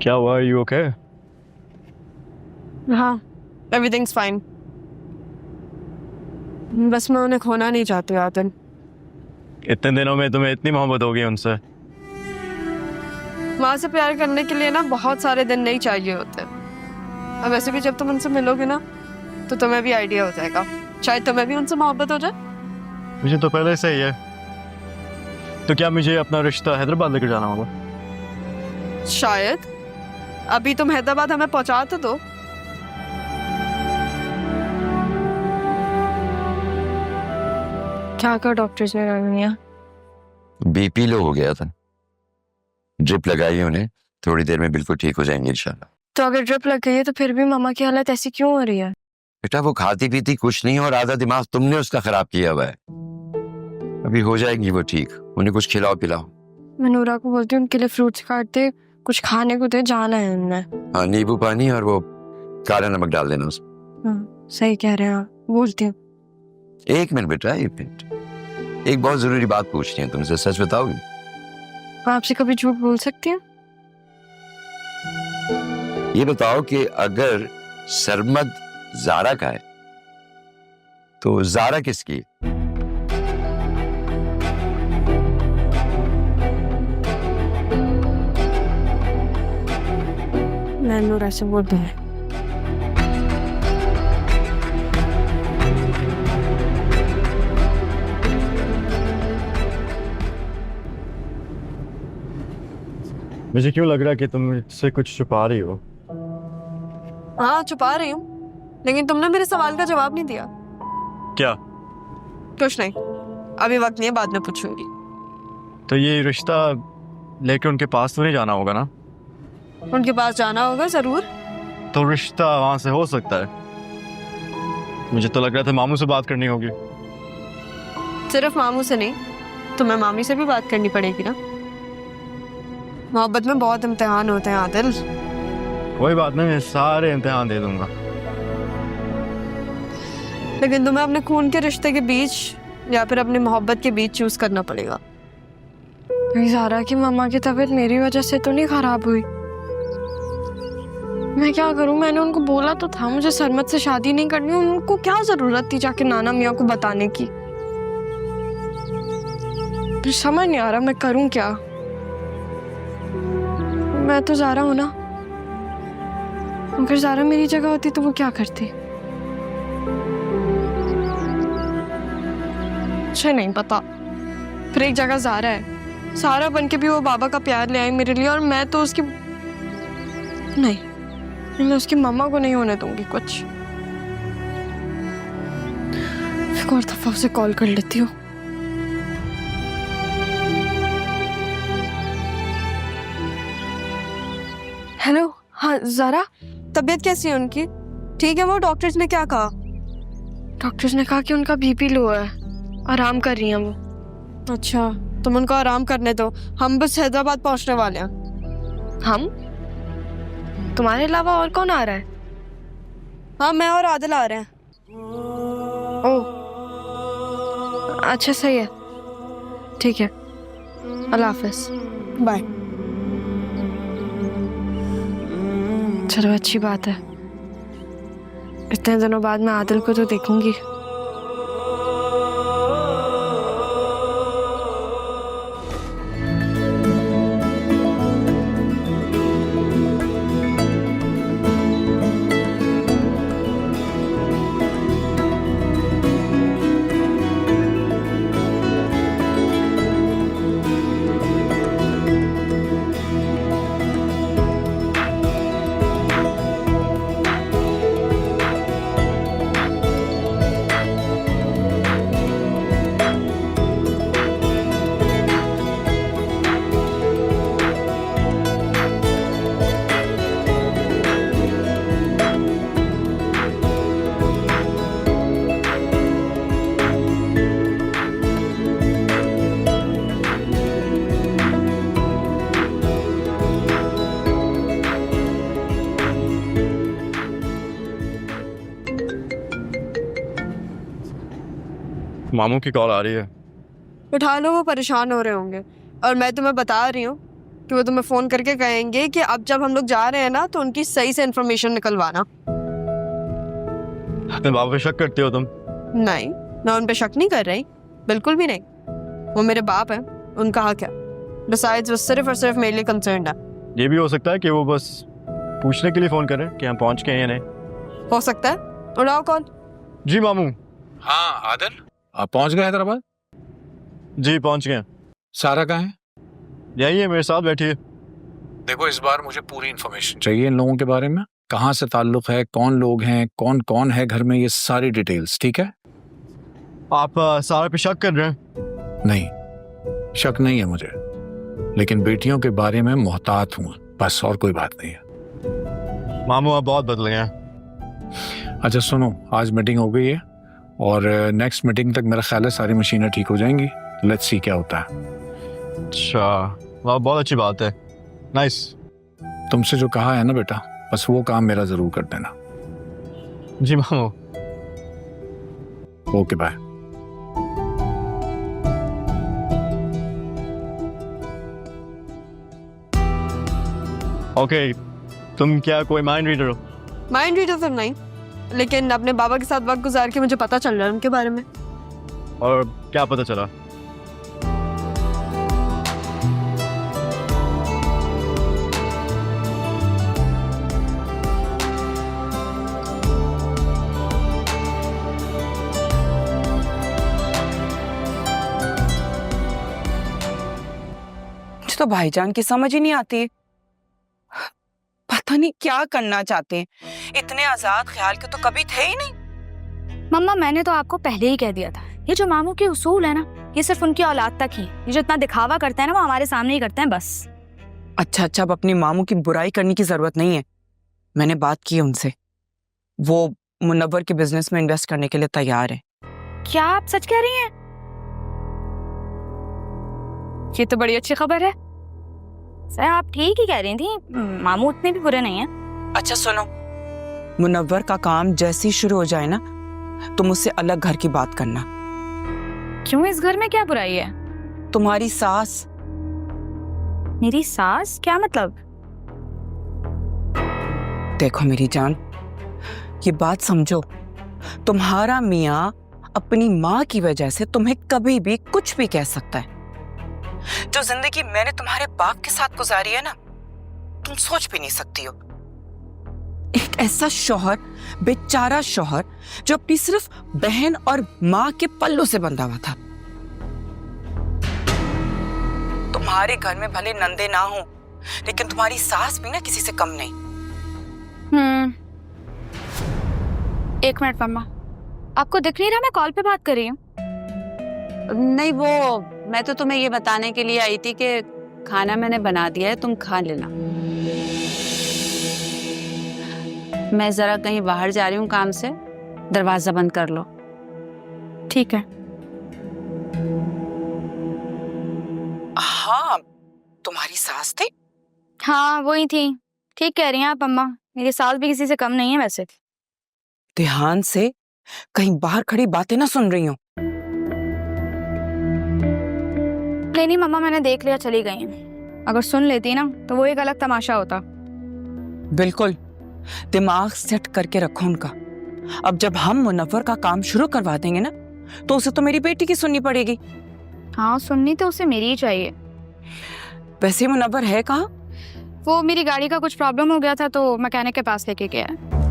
क्या हुआ? You okay? हाँ, एवरीथिंग्स फाइन। बस मैं उन्हें खोना नहीं चाहती आदन। इतने दिनों में तुम्हें इतनी मोहब्बत हो गई उनसे? माँ से प्यार करने के लिए ना बहुत सारे दिन नहीं चाहिए होते। अब वैसे भी जब तुम उनसे मिलोगे ना तो तुम्हें भी आइडिया हो जाएगा, शायद तुम्हें भी उनसे मोहब्बत हो जाए। मुझे तो पहले से ही है। तो क्या मुझे अपना रिश्ता हैदराबाद लेकर जाना होगा? शायद। अभी तुम हैदराबाद हमें पहुंचा तो दो। क्या कहा डॉक्टर्स ने रानिया? बीपी लो हो गया था, ड्रिप लगाई है उन्हें, थोड़ी देर में बिल्कुल ठीक हो जाएंगे इंशाल्लाह। तो अगर ड्रिप लग गई है तो फिर भी मामा की हालत ऐसी क्यों हो रही है? बेटा वो खाती पीती कुछ नहीं है और आधा दिमाग तुमने उसका खराब किया हुआ है। अभी हो जाएगी वो ठीक, उन्हें कुछ खिलाओ पिलाओ। मैं नूरा को बोलती हूँ उनके लिए फ्रूट्स काट दे, कुछ खाने को दे, जाना है उन्हें। हाँ, नींबू पानी और वो काला नमक डाल देना उसमें। हाँ सही कह रहे हैं आप, बोलती हूँ। एक मिनट बेटा, एक मिनट, एक बहुत जरूरी बात पूछनी है तुमसे, सच बताओगी? आपसे कभी झूठ बोल सकती हूँ? ये बताओ कि अगर सरमद जारा का है तो जारा किसकी? मैं नूरा से बोलती हूँ। मुझे क्यों लग रहा है कि तुम मुझसे कुछ छुपा रही हो? हाँ छुपा रही हूँ, लेकिन तुमने मेरे सवाल का जवाब नहीं दिया। क्या? कुछ नहीं, अभी वक्त नहीं है, बाद में पूछूंगी। तो ये रिश्ता लेके उनके पास तो नहीं जाना होगा ना? उनके पास जाना होगा जरूर। तो रिश्ता वहां से हो सकता है। मुझे तो लग रहा था मामू से बात करनी होगी। सिर्फ मामू से नहीं, तुम्हें मामी से भी बात करनी पड़ेगी ना। मोहब्बत में बहुत इम्तिहान होते हैं आदिल। कोई बात नहीं, मैं सारे इम्तिहान दे दूंगा। लेकिन तुम्हें अपने खून के रिश्ते के बीच या फिर अपनी मोहब्बत के बीच चूज करना पड़ेगा। ज़ारा की मम्मा की तबीयत मेरी वजह से तो नहीं खराब हुई। मैं क्या करूं? मैंने उनको बोला तो था मुझे सरमद से शादी नहीं करनी। उनको क्या जरूरत थी जाके नाना मियाँ को बताने की? समझ नहीं आ रहा मैं करूं क्या। मैं तो ज़ारा हूं ना, अगर ज़ारा मेरी जगह होती तो वो क्या करती? मुझे नहीं पता। फिर एक जगह ज़ारा है, सारा बन के भी वो बाबा का प्यार ले आई मेरे लिए, और मैं तो उसकी नहीं, मैं उसकी मम्मा को नहीं होने दूंगी कुछ। एक और दफा उसे कॉल कर लेती हूँ। हेलो, हाँ ज़ारा, तबीयत कैसी है उनकी? ठीक है वो? डॉक्टर्स ने क्या कहा? डॉक्टर्स ने कहा कि उनका बीपी लो है, आराम कर रही हैं वो। अच्छा, तुम उनको आराम करने दो, हम बस हैदराबाद पहुंचने वाले हैं। हम? तुम्हारे अलावा और कौन आ रहा है? हाँ, मैं और आदिल आ रहे हैं। ओह, अच्छा सही है, ठीक है, अल्लाह हाफिज, बाय। चलो अच्छी बात है, इतने दिनों बाद मैं आदिल को तो देखूंगी। मामू की कॉल आ रही है। उठा लो, वो परेशान हो रहे होंगे। और मैं तुम्हें बता रही हूँ कि वो तुम्हें फोन करके कहेंगे कि अब जब हम लोग जा रहे हैं ना तो उनकी सही से इन्फॉर्मेशन निकलवाना। अपने बाबा पे शक करते हो तुम? नहीं, मैं उन पे शक नहीं कर रही, बिल्कुल भी नहीं। वो मेरे बाप हैं, उनका हक है। Besides, वो सिर्फ और सिर्फ मेरे लिए कंसर्न है। ये भी हो सकता है कि वो बस पूछने के लिए फोन कर रहे हैं कि हम पहुंच गए या नहीं। हो सकता है। उड़ाओ कॉल। जी मामू। हाँ आदिल, आप पहुंच गए हैदराबाद? जी पहुंच गए। सारा कहाँ है? यही है, मेरे साथ बैठी है। देखो इस बार मुझे पूरी इन्फॉर्मेशन चाहिए इन लोगों के बारे में, कहाँ से ताल्लुक है, कौन लोग हैं, कौन कौन है घर में, ये सारी डिटेल्स। ठीक है? आप सारा पे शक कर रहे हैं? नहीं, शक नहीं है मुझे, लेकिन बेटियों के बारे में मोहतात हूँ, बस, और कोई बात नहीं है। मामू आप बहुत बदल गए हैं। अच्छा सुनो, आज मीटिंग हो गई है और नेक्स्ट मीटिंग तक मेरा ख्याल है सारी मशीनें ठीक हो जाएंगी। लेट्स सी क्या होता है। अच्छा, वाह बहुत अच्छी बात है, नाइस। तुमसे जो कहा है ना बेटा, बस वो काम मेरा जरूर कर देना। जी मामू। Okay bye. ओके, तुम क्या कोई माइंड रीडर हो? माइंड रीडर तो नहीं, लेकिन अपने बाबा के साथ वक्त गुजार के मुझे पता चल रहा है उनके बारे में। और क्या पता चला? मुझे तो भाईजान की समझ ही नहीं आती, पता नहीं क्या करना चाहते हैं। इतने आजाद ख्याल के तो कभी थे ही नहीं। मम्मा मैंने तो आपको पहले ही कह दिया था, ये जो मामू के उसूल है ना, ये सिर्फ उनकी औलाद तक ही। ये जो इतना दिखावा करते हैं ना, वो हमारे सामने ही करते हैं बस। अच्छा अच्छा, अब अपनी मामू की बुराई करने की जरूरत नहीं है। मैंने बात की है उनसे, वो मुनव्वर के बिजनेस में इन्वेस्ट करने के लिए तैयार है। क्या आप सच कह रही हैं? ये तो बड़ी अच्छी खबर है। सर आप ठीक ही कह रही थी, मामू उतने भी बुरे नहीं हैं। अच्छा सुनो, मुनव्वर का काम जैसे ही शुरू हो जाए ना, तुम उससे अलग घर की बात करना। क्यों, इस घर में क्या बुराई है? तुम्हारी सास। मेरी सास? क्या मतलब? देखो मेरी जान, ये बात समझो, तुम्हारा मियाँ अपनी माँ की वजह से तुम्हें कभी भी कुछ भी कह सकता है। जो जिंदगी मैंने तुम्हारे बाप के साथ गुजारी है ना, तुम सोच भी नहीं सकती हो। एक ऐसा शौहर, बेचारा शौहर, जो अपनी सिर्फ बहन और माँ के पल्लों से बंधा हुआ था। तुम्हारे घर में भले नंदे ना हो, लेकिन तुम्हारी सास भी ना किसी से कम नहीं। एक मिनट मम्मा, आपको दिख नहीं रहा मैं कॉल पे बात कर रही हूँ? नहीं, वो मैं तो तुम्हें ये बताने के लिए आई थी कि खाना मैंने बना दिया है, तुम खा लेना। मैं जरा कहीं बाहर जा रही हूँ काम से, दरवाजा बंद कर लो। ठीक है। हाँ, तुम्हारी सास थी? हाँ वही थी। ठीक कह रही हैं आप अम्मा, मेरी सास भी किसी से कम नहीं है वैसे। ध्यान से, कहीं बाहर खड़ी बातें ना सुन रही हो। नहीं मम्मा, मैंने देख लिया, चली गई हैं। अगर सुन लेती ना तो वो एक अलग तमाशा होता। बिल्कुल, दिमाग सेट करके रखो उनका। अब जब हम मुनव्वर का काम शुरू करवा देंगे ना, तो उसे तो मेरी बेटी की सुननी पड़ेगी। हाँ, सुननी तो उसे मेरी ही चाहिए। वैसे मुनव्वर है कहाँ? वो मेरी गाड़ी का कुछ प्रॉब्लम हो गया था तो मैकेनिक के पास लेके गया है।